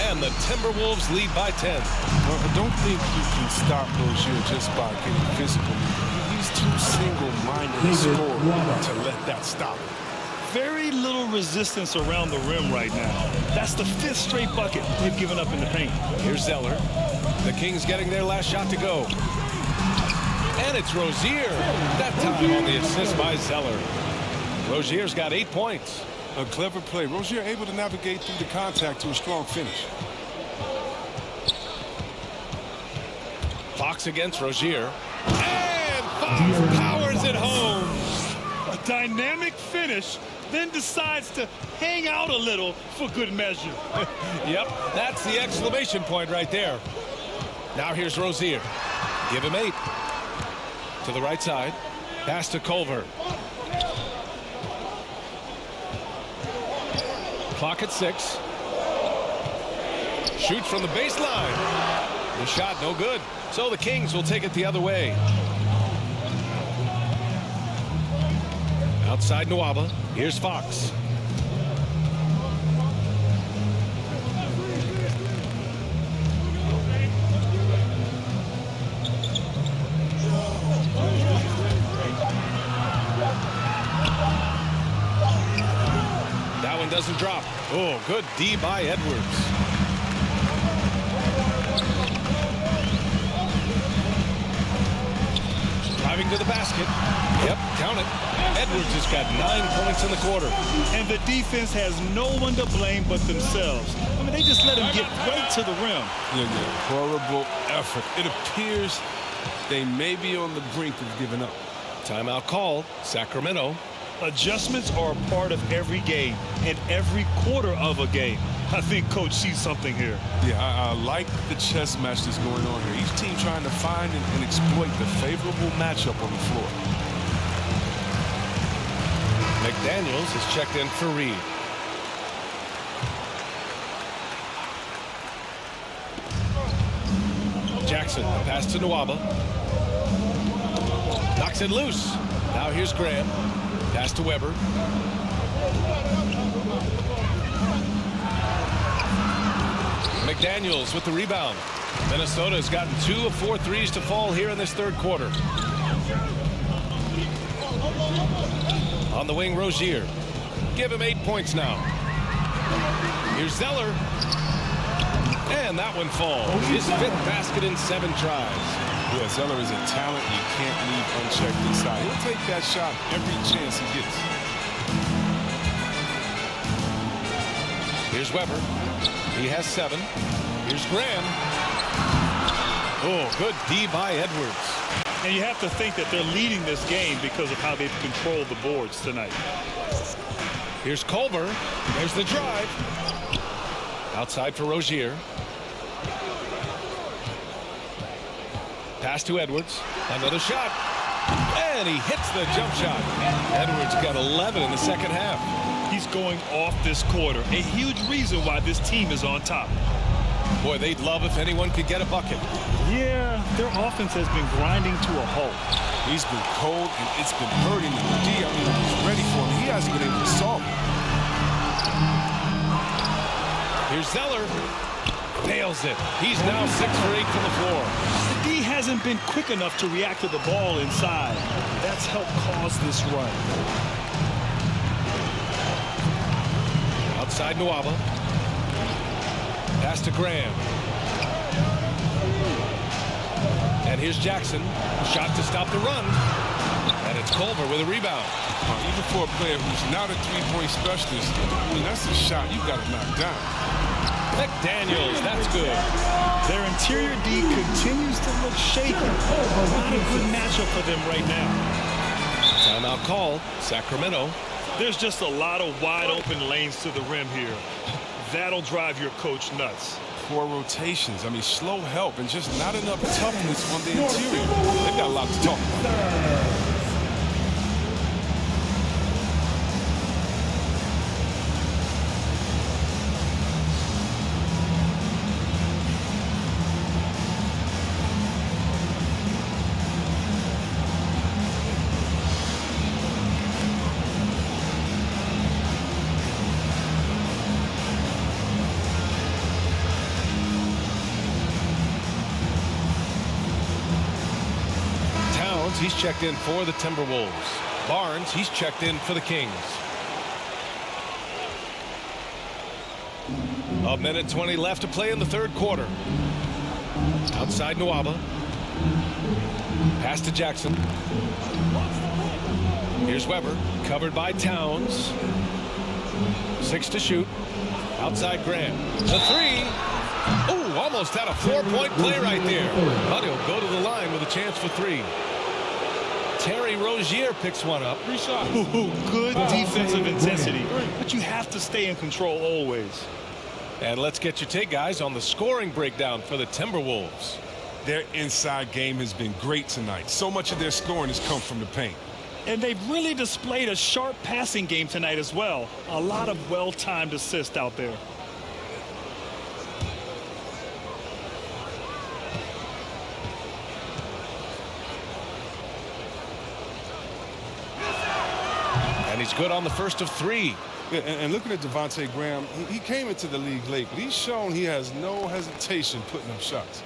And the Timberwolves lead by 10. I don't think you can stop Rozier just by getting physical. He's too single-minded a scorer to let that stop him. Very little resistance around the rim right now. That's the 5th straight bucket they've given up in the paint. Here's Zeller. The Kings getting their last shot to go. And it's Rozier. That time on the assist by Zeller. Rozier's got 8 points. A clever play. Rozier able to navigate through the contact to a strong finish. Fox against Rozier. And Fox powers it home. A dynamic finish, then decides to hang out a little for good measure. Yep, that's the exclamation point right there. Now here's Rozier. Give him 8. To the right side. Pass to Culver. Clock at 6. Shoots from the baseline. The shot no good. So the Kings will take it the other way. Outside Nwaba. Here's Fox. That one doesn't drop. Oh, good D by Edwards. Driving to the basket. Yep, count it. Edwards has got 9 points in the quarter. And the defense has no one to blame but themselves. I mean, they just let him get right to the rim. Yeah. Horrible effort. It appears they may be on the brink of giving up. Timeout call, Sacramento. Adjustments are a part of every game and every quarter of a game. I think Coach sees something here. Yeah, I like the chess match that's going on here. Each team trying to find and exploit the favorable matchup on the floor. McDaniels is checked in for Reed. Jackson, a pass to Nwaba. Knocks it loose. Now here's Graham. Pass to Weber. McDaniels with the rebound. Minnesota has gotten 2 of 4 threes to fall here in this third quarter. On the wing, Rozier. Give him 8 points now. Here's Zeller. And that one falls. His 5th basket in 7 tries. Yeah, Zeller is a talent you can't leave unchecked inside. He'll take that shot every chance he gets. Here's Weber. He has 7. Here's Graham. Oh, good D by Edwards. And you have to think that they're leading this game because of how they've controlled the boards tonight. Here's Culver. There's the drive. Outside for Rozier. Pass to Edwards. Another shot. And he hits the jump shot. Edwards got 11 in the second half. He's going off this quarter. A huge reason why this team is on top. Boy, they'd love if anyone could get a bucket. Yeah, their offense has been grinding to a halt. He's been cold, and it's been hurting him. D, I mean, he's ready for him. He hasn't been able to solve it. Here's Zeller. Nails it. He's now 6 for 8 from the floor. The D hasn't been quick enough to react to the ball inside. That's helped cause this run. Outside Nwaba. Pass to Graham. And here's Jackson. Shot to stop the run. And it's Culver with a rebound. Even for a player who's not a three-point specialist, I mean, that's a shot you got to knock down. McDaniels, that's good. Their interior D continues to look shaky. Not a good matchup for them right now. Timeout call, Sacramento. There's just a lot of wide open lanes to the rim here. That'll drive your coach nuts. Poor rotations. I mean, slow help and just not enough toughness on the interior. They've got a lot to talk about. He's checked in for the Timberwolves. Barnes, he's checked in for the Kings. A minute 20 left to play in the third quarter. Outside Nwaba. Pass to Jackson. Here's Weber, covered by Towns. 6 to shoot. Outside Graham. The three. Oh, almost had a 4-point play right there. But he'll go to the line with a chance for 3. Terry Rozier picks one up. Good defensive intensity, but you have to stay in control always. And let's get your take, guys, on the scoring breakdown for the Timberwolves. Their inside game has been great tonight. So much of their scoring has come from the paint. And they've really displayed a sharp passing game tonight as well. A lot of well-timed assists out there. He's good on the first of 3. Yeah, and looking at Devontae Graham, he came into the league late, but he's shown he has no hesitation putting up shots.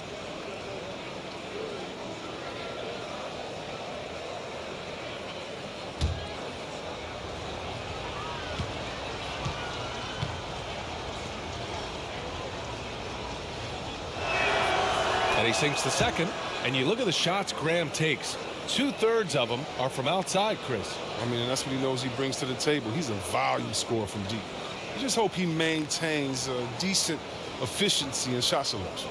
And he sinks the second. And you look at the shots Graham takes. 2/3 of them are from outside, Chris. I mean, and that's what he knows he brings to the table. He's a volume scorer from deep. You just hope he maintains a decent efficiency in shot selection.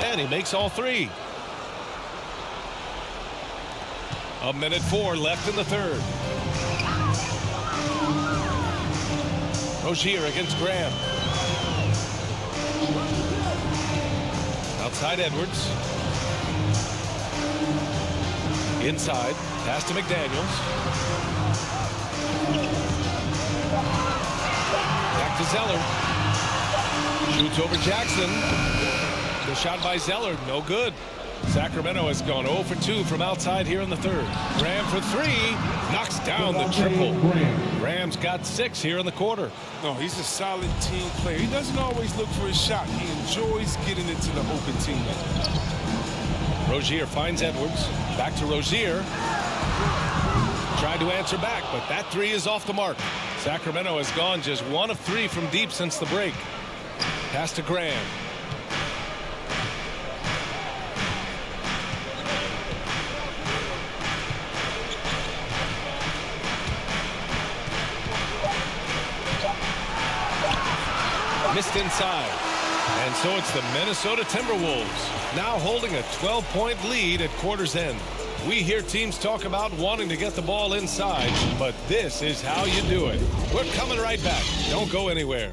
And he makes all 3. A minute 4 left in the third. Rozier against Graham. Outside Edwards. Inside. Pass to McDaniels. Back to Zeller. Shoots over Jackson. The shot by Zeller, no good. Sacramento has gone 0 for 2 from outside here in the third. Graham for 3. Knocks down the triple. Graham's got 6 here in the quarter. No, he's a solid team player. He doesn't always look for his shot. He enjoys getting into the open teammate. Rozier finds Edwards. Back to Rozier. Tried to answer back, but that 3 is off the mark. Sacramento has gone just 1 of 3 from deep since the break. Pass to Graham. Missed inside. And so it's the Minnesota Timberwolves now holding a 12-point lead at quarter's end. We hear teams talk about wanting to get the ball inside, but this is how you do it. We're coming right back. Don't go anywhere.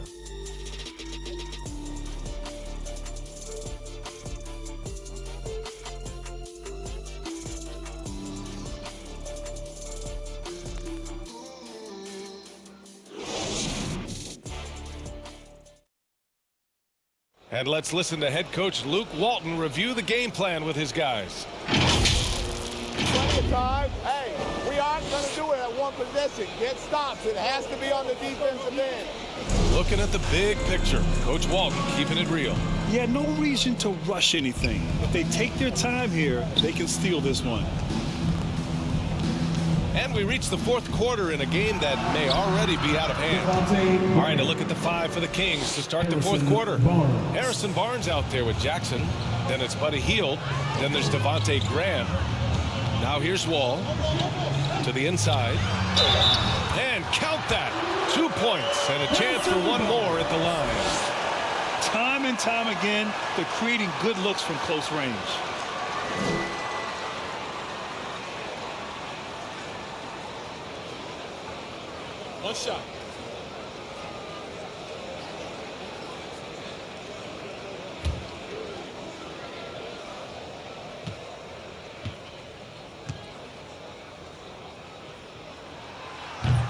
And let's listen to head coach Luke Walton review the game plan with his guys. Plenty of time. Hey, we aren't going to do it at one possession. Get stops. It has to be on the defensive end. Looking at the big picture, Coach Walton keeping it real. Yeah, no reason to rush anything. If they take their time here, they can steal this one. And we reach the fourth quarter in a game that may already be out of hand. All right, a look at the five for the Kings to start the fourth quarter. Harrison Barnes out there with Jackson. Then it's Buddy Hield. Then there's Devontae Graham. Now here's Wall to the inside. And count that. 2 points and a chance for one more at the line. Time and time again, they're creating good looks from close range. One shot.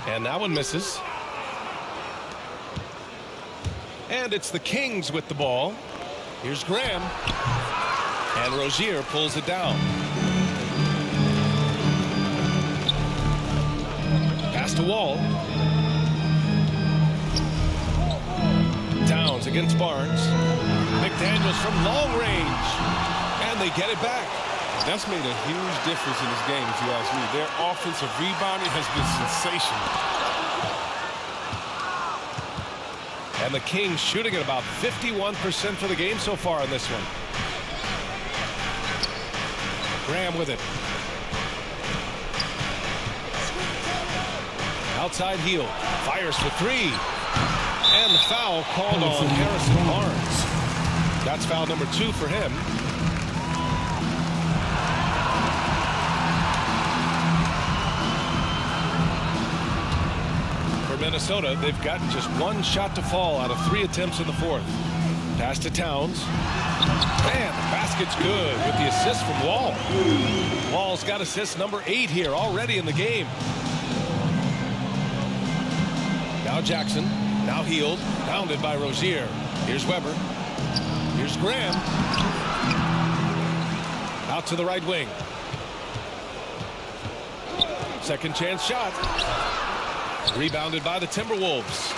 And that one misses. And it's the Kings with the ball. Here's Graham. And Rozier pulls it down. Pass to Wall. Towns against Barnes. McDaniels from long range. And they get it back. That's made a huge difference in this game, if you ask me. Their offensive rebounding has been sensational. And the Kings shooting at about 51% for the game so far in this one. Graham with it. Outside Hield. Fires for three. And the foul called on Harrison Barnes. That's foul number 2 for him. Minnesota, they've got just one shot to fall out of 3 attempts in the fourth. Pass to Towns. And the basket's good with the assist from Wall. Wall's got assist number 8 here already in the game. Now Jackson. Now Hield. Pounded by Rozier. Here's Weber. Here's Graham. Out to the right wing. Second chance shot. Rebounded by the Timberwolves.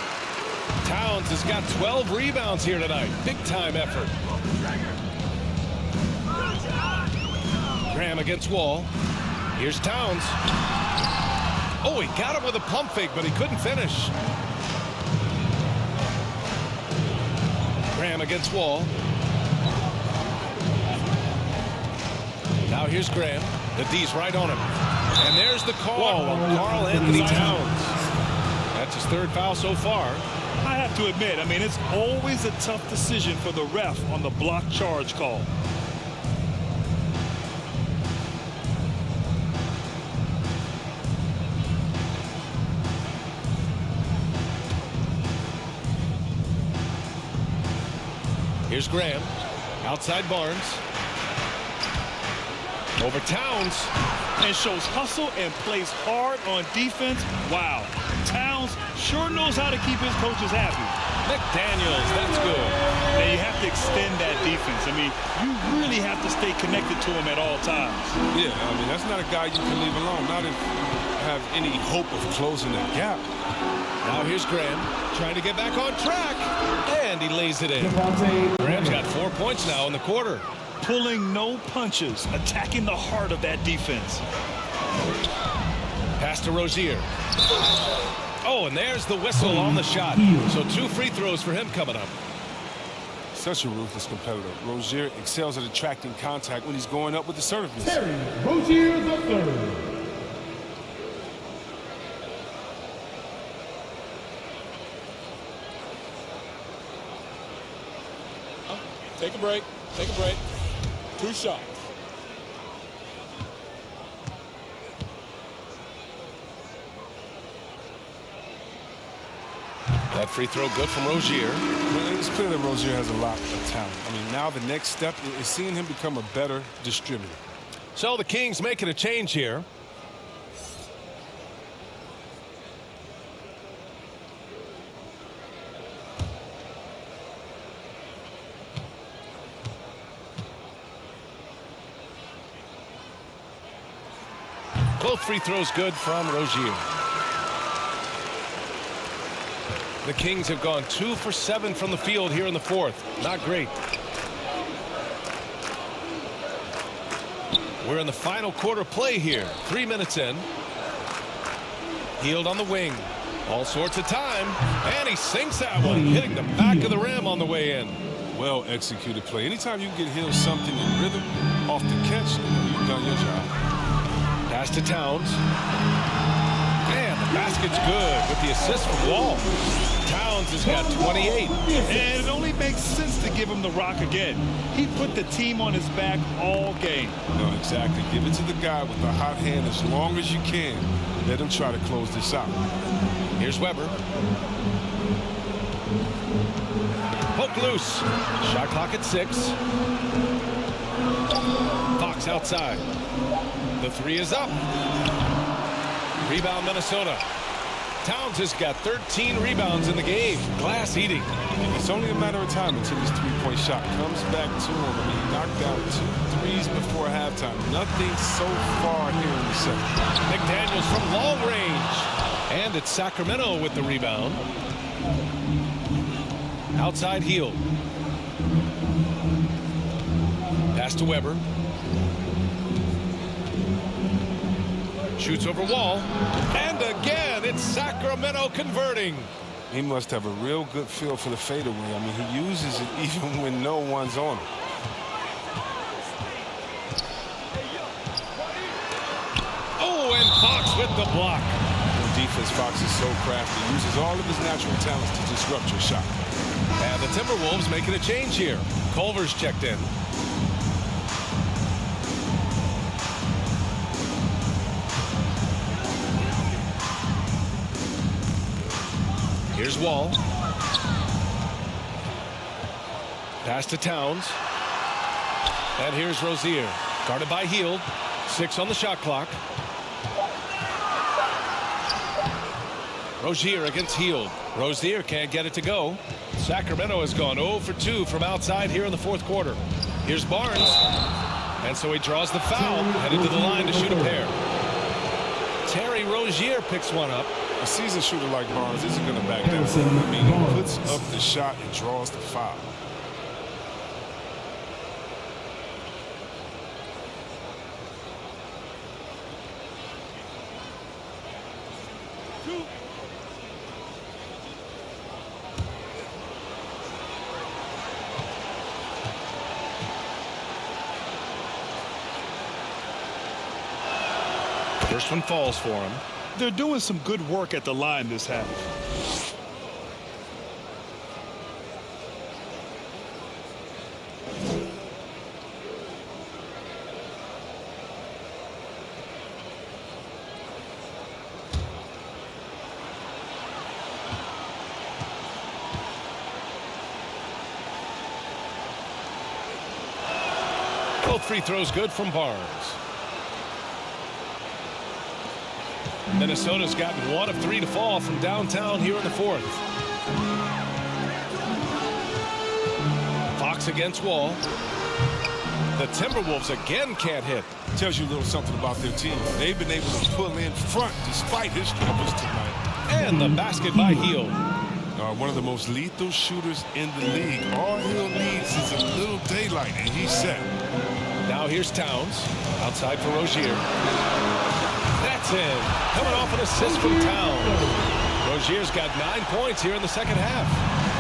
Towns has got 12 rebounds here tonight. Big time effort. Graham against Wall. Here's Towns. Oh, he got him with a pump fake, but he couldn't finish. Graham against Wall. Now here's Graham. The D's right on him. And there's the call on Karl Anthony Towns. That's his 3rd foul so far. I have to admit, I mean, it's always a tough decision for the ref on the block charge call. Here's Graham. Outside Barnes. Over Towns. And shows hustle and plays hard on defense. Wow. Towns sure knows how to keep his coaches happy. McDaniels, that's good. Now you have to extend that defense. I mean, you really have to stay connected to him at all times. Yeah, I mean, that's not a guy you can leave alone. Not if you have any hope of closing the gap. Now here's Graham trying to get back on track. And he lays it in. Graham's got 4 points now in the quarter. Pulling no punches, attacking the heart of that defense. Pass to Rozier. Oh, and there's the whistle on the shot. So 2 free throws for him coming up. Such a ruthless competitor. Rozier excels at attracting contact when he's going up with the assertiveness. Rozier the third. Take a break. Take a break. 2 shots. That free throw good from Rozier. Well, it's clear that Rozier has a lot of talent. I mean, now the next step is seeing him become a better distributor. So the Kings making a change here. Both free throws good from Rozier. The Kings have gone 2 for 7 from the field here in the fourth. Not great. We're in the final quarter play here. 3 minutes in. Hield on the wing. All sorts of time. And he sinks that one, hitting the back of the rim on the way in. Well executed play. Anytime you can get Hill something in rhythm off the catch, you've done your job. Pass to Towns. And the basket's good with the assist from Wall. Towns has got 28. And it only makes sense to give him the rock again. He put the team on his back all game. No, exactly. Give it to the guy with the hot hand as long as you can. Let him try to close this out. Here's Weber. Poke loose. Shot clock at 6. Fox outside. The 3 is up. Rebound Minnesota. Towns has got 13 rebounds in the game. Glass eating. It's only a matter of time until his three-point shot comes back to him. I mean, he knocked down 2 threes before halftime. Nothing so far here in the second. McDaniels from long range. And it's Sacramento with the rebound. Outside Hield. Pass to Weber. Shoots over Wall. And again, it's Sacramento converting. He must have a real good feel for the fadeaway. I mean, he uses it even when no one's on him. Oh, and Fox with the block. Defense, Fox is so crafty. Uses all of his natural talents to disrupt your shot. And the Timberwolves making a change here. Culver's checked in. Here's Wall. Pass to Towns. And here's Rozier. Guarded by Hield. 6 on the shot clock. Rozier against Hield. Rozier can't get it to go. Sacramento has gone 0 for 2 from outside here in the fourth quarter. Here's Barnes. And so he draws the foul. Headed to the line to shoot a pair. Terry Rozier picks one up. A seasoned shooter like Barnes isn't going to back down. I mean, he puts up the shot and draws the foul. First one falls for him. They're doing some good work at the line this half. Both free throws good from Barnes. Minnesota's gotten 1 of 3 to fall from downtown here in the fourth. Fox against Wall. The Timberwolves again can't hit. Tells you a little something about their team. They've been able to pull in front despite his struggles tonight. And the basket by Hield. One of the most lethal shooters in the league. All Hield needs is a little daylight, and he's set. Now here's Towns. Outside for Rozier. That's in. Coming off an assist from Towns. Rozier's got 9 points here in the second half.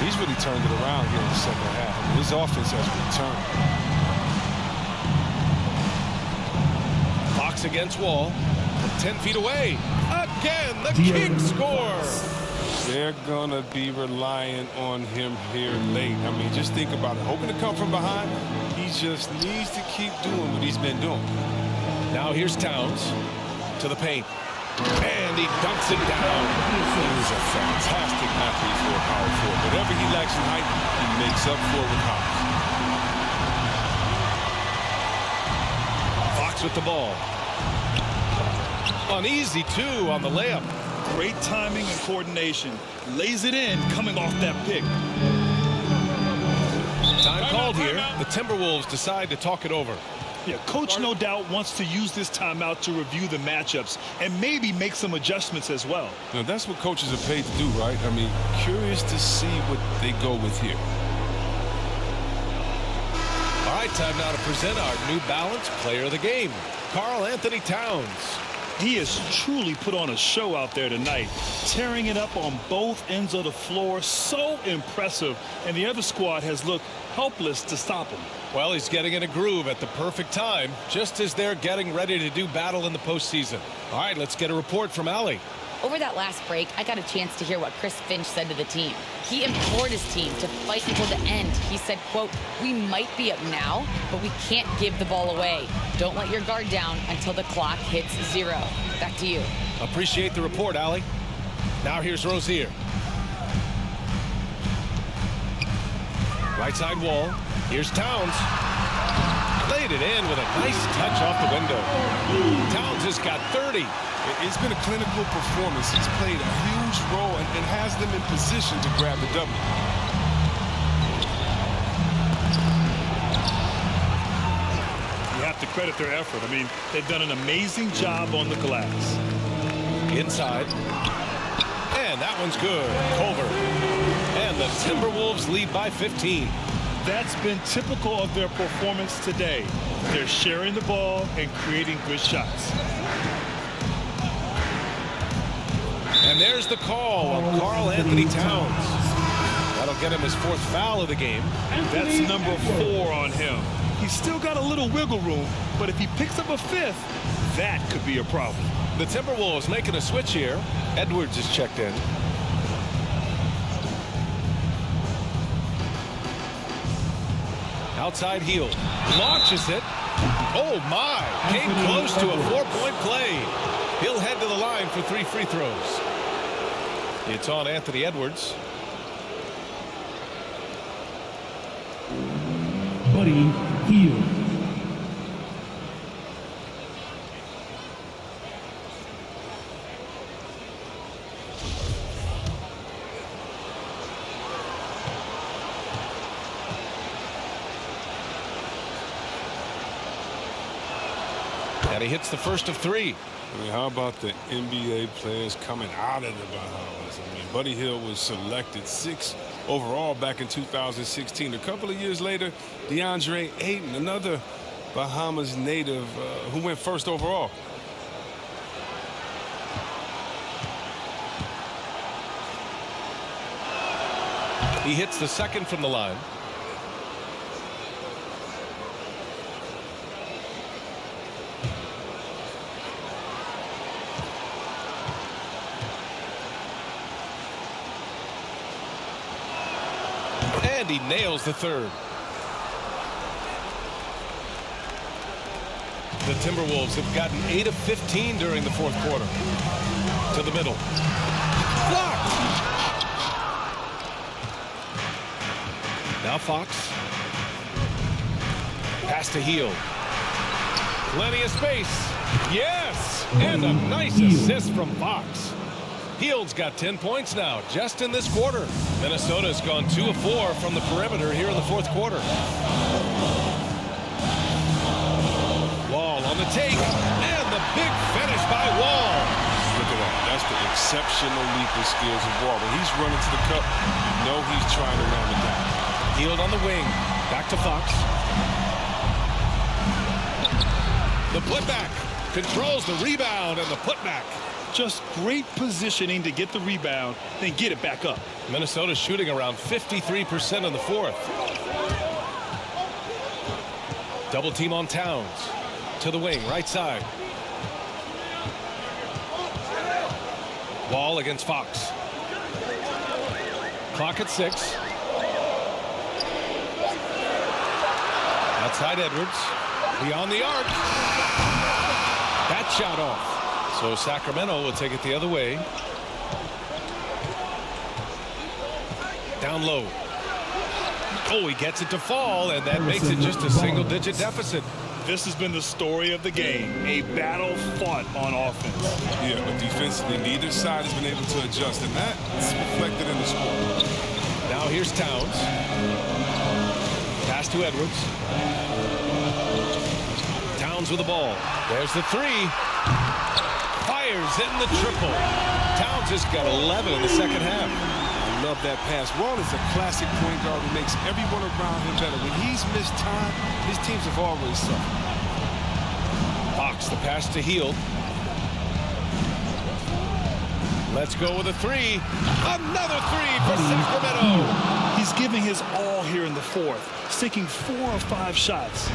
He's really turned it around here in the second half. I mean, his offense has returned. Fox against Wall. 10 feet away. Again, the King scores. They're going to be relying on him here late. I mean, just think about it. Hoping to come from behind. He just needs to keep doing what he's been doing. Now here's Towns. To the paint. And he dunks it down. He's a fantastic athlete for a power forward. Whatever he lacks in height, he makes up for it with hops. Fox with the ball. An easy 2 on the layup. Great timing and coordination. Lays it in coming off that pick. Time called here. The Timberwolves decide to talk it over. Yeah, coach no doubt wants to use this timeout to review the matchups and maybe make some adjustments as well. Now, that's what coaches are paid to do, right? I mean, curious to see what they go with here. All right, time now to present our New Balance Player of the Game, Karl Anthony Towns. He has truly put on a show out there tonight, tearing it up on both ends of the floor. So impressive, and the other squad has looked helpless to stop him. Well, he's getting in a groove at the perfect time, just as they're getting ready to do battle in the postseason. All right, let's get a report from Allie. Over that last break, I got a chance to hear what Chris Finch said to the team. He implored his team to fight until the end. He said, quote, "We might be up now, but we can't give the ball away. Don't let your guard down until the clock hits 0. Back to you." Appreciate the report, Allie. Now here's Rozier. Right side wall. Here's Towns. Laid it in with a nice touch off the window. Towns has got 30. It's been a clinical performance. He's played a huge role and has them in position to grab the W. You have to credit their effort. I mean, they've done an amazing job on the glass. Inside. And that one's good. Culver. And the Timberwolves lead by 15. That's been typical of their performance today. They're sharing the ball and creating good shots. And there's the call on Karl Anthony Towns. That'll get him his 4th foul of the game. That's number 4 on him. He's still got a little wiggle room, but if he picks up a 5th, that could be a problem. The Timberwolves making a switch here. Edwards is checked in. Outside heel. Launches it. Oh, my. Came close to a 4-point play. He'll head to the line for 3 free throws. It's on Anthony Edwards. Buddy Hield. And he hits the first of 3. I mean, how about the NBA players coming out of the Bahamas? I mean, Buddy Hield was selected 6th overall back in 2016. A couple of years later, DeAndre Ayton, another Bahamas native who went 1st overall. He hits the 2nd from the line. And he nails the 3rd. The Timberwolves have gotten 8 of 15 during the 4th quarter. To the middle. Blocked! Now Fox. Pass to Hield. Plenty of space. Yes! And a nice assist from Fox. Hield's got 10 points now, just in this quarter. Minnesota's gone 2 of 4 from the perimeter here in the 4th quarter. Wall on the take, and the big finish by Wall. Look at that. That's the exceptional leap of skills of Wall. When he's running to the cup, you know he's trying to ram it down. Hield on the wing. Back to Fox. The putback. Controls the rebound and the putback. Just great positioning to get the rebound, then get it back up. Minnesota's shooting around 53% in the 4th. Double team on Towns. To the wing, right side. Wall against Fox. Clock at 6. Outside Edwards. Beyond the arc. That shot off. So Sacramento will take it the other way. Down low. Oh, he gets it to fall, and that makes it just a single-digit deficit. This has been the story of the game, a battle fought on offense. Yeah, but defensively, neither side has been able to adjust, and that's reflected in the score. Now here's Towns. Pass to Edwards. Towns with the ball. There's the 3. Fires in the triple. Towns has got 11 in the 2nd half. love that pass. Wall is a classic point guard who makes everyone around him better. When he's missed time, his teams have always suffered. Fox, the pass to Hield. Let's go with a three. Another three for Sacramento. He's giving his all here in the fourth, sinking 4 or 5 shots.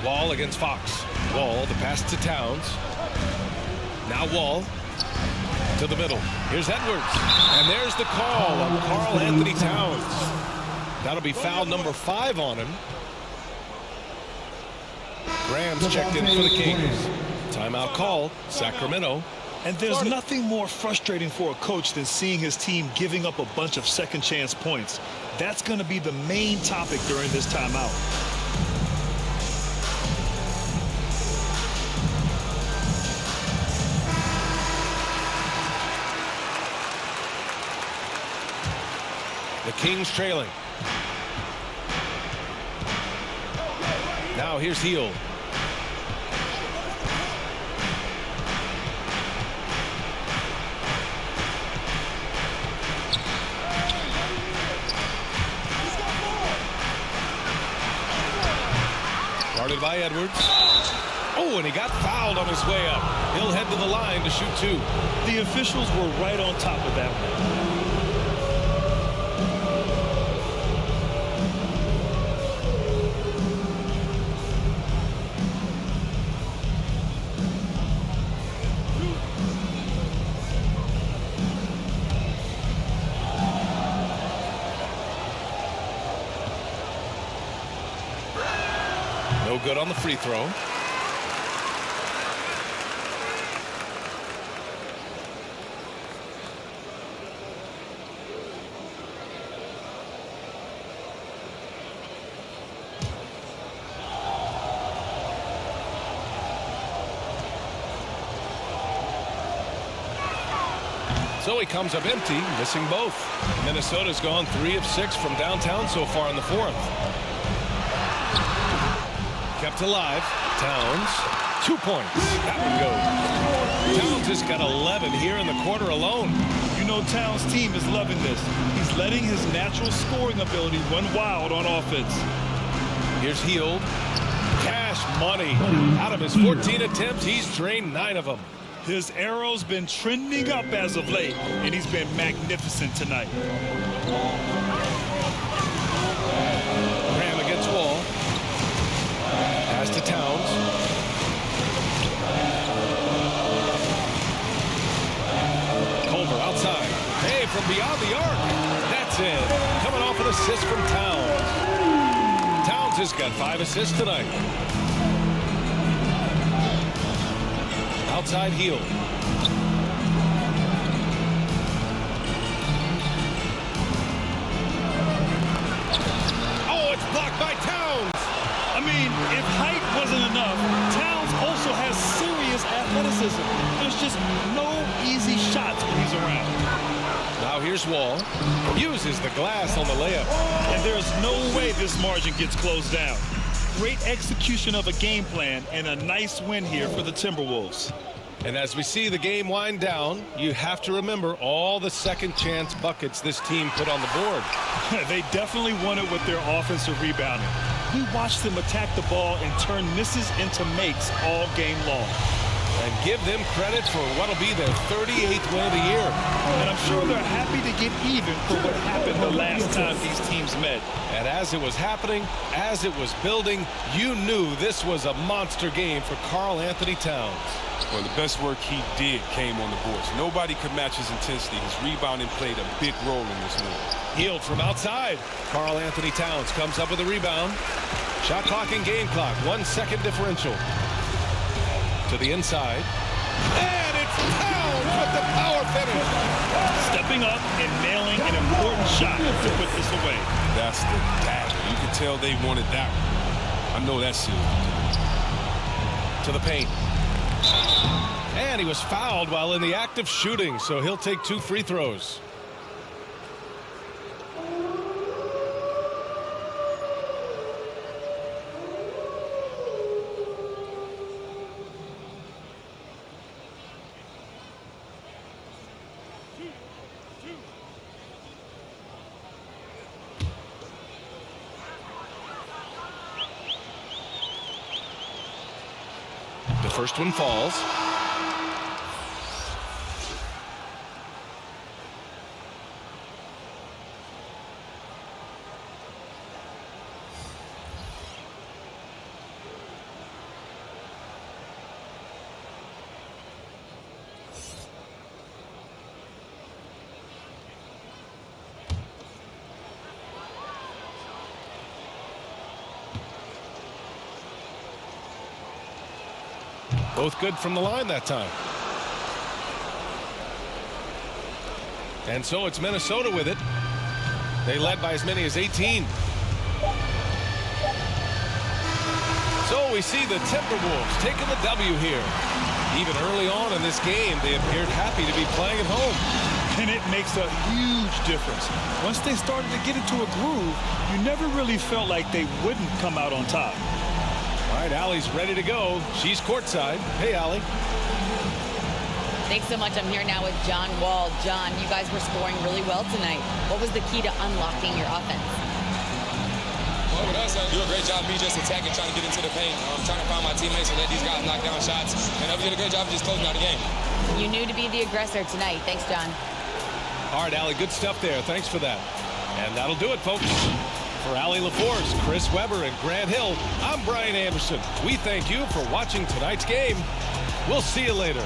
Wall against Fox. Wall, the pass to Towns. Now Wall to the middle. Here's Edwards. And there's the call on Karl Anthony Towns. That'll be foul number 5 on him. Graham's checked in for the Kings. Timeout call, Sacramento. And there's nothing more frustrating for a coach than seeing his team giving up a bunch of second chance points. That's going to be the main topic during this timeout. The Kings trailing. Now here's Hield. Guarded by Edwards. Oh, and he got fouled on his way up. He'll head to the line to shoot 2. The officials were right on top of that one. No good on the free throw. So he comes up empty, missing both. Minnesota's gone 3 of 6 from downtown so far in the 4th. Kept alive. Towns, 2 points. That one goes. Towns has got 11 here in the quarter alone. You know Towns' team is loving this. He's letting his natural scoring ability run wild on offense. Here's Hield. Cash money. Out of his 14 attempts, he's drained 9 of them. His arrow's been trending up as of late, and he's been magnificent tonight. Graham against Wall. Pass to Towns. Culver outside. Hey, from beyond the arc. That's in. Coming off an assist from Towns. Towns has got 5 assists tonight. Outside Hield. Oh, it's blocked by Towns. I mean, if height wasn't enough, Towns also has serious athleticism. There's just no easy shots when he's around. Now here's Wall. Uses the glass on the layup. And there's no way this margin gets closed down. Great execution of a game plan and a nice win here for the Timberwolves. And as we see the game wind down, you have to remember all the second chance buckets this team put on the board. They definitely won it with their offensive rebounding. We watched them attack the ball and turn misses into makes all game long. And give them credit for what'll be their 38th win of the year. And I'm sure they're happy to get even for what happened the last time these teams met. And as it was happening, as it was building, you knew this was a monster game for Karl Anthony Towns. Well, the best work he did came on the boards. Nobody could match his intensity. His rebounding played a big role in this win. Hield from outside. Karl Anthony Towns comes up with a rebound. Shot clock and game clock. 1 second differential. To the inside. And it's Towns with the power finish. Stepping up and nailing an important shot to put this away. That's the dagger. You could tell they wanted that one. I know that's it. To the paint. And he was fouled while in the act of shooting, so he'll take 2 free throws. First one falls. Both good from the line that time. And so it's Minnesota with it. They led by as many as 18. So we see the Timberwolves taking the W here. Even early on in this game, they appeared happy to be playing at home. And it makes a huge difference. Once they started to get into a groove, you never really felt like they wouldn't come out on top. All right, Allie's ready to go. She's courtside. Hey, Allie. Thanks so much. I'm here now with John Wall. John, you guys were scoring really well tonight. What was the key to unlocking your offense? Well, with us, do a great job me just attacking, trying to get into the paint, trying to find my teammates and let these guys knock down shots. And we did a great job of just closing out the game. You knew to be the aggressor tonight. Thanks, John. All right, Allie, good stuff there. Thanks for that. And that'll do it, folks. For Allie LaForce, Chris Webber, and Grant Hill, I'm Brian Anderson. We thank you for watching tonight's game. We'll see you later.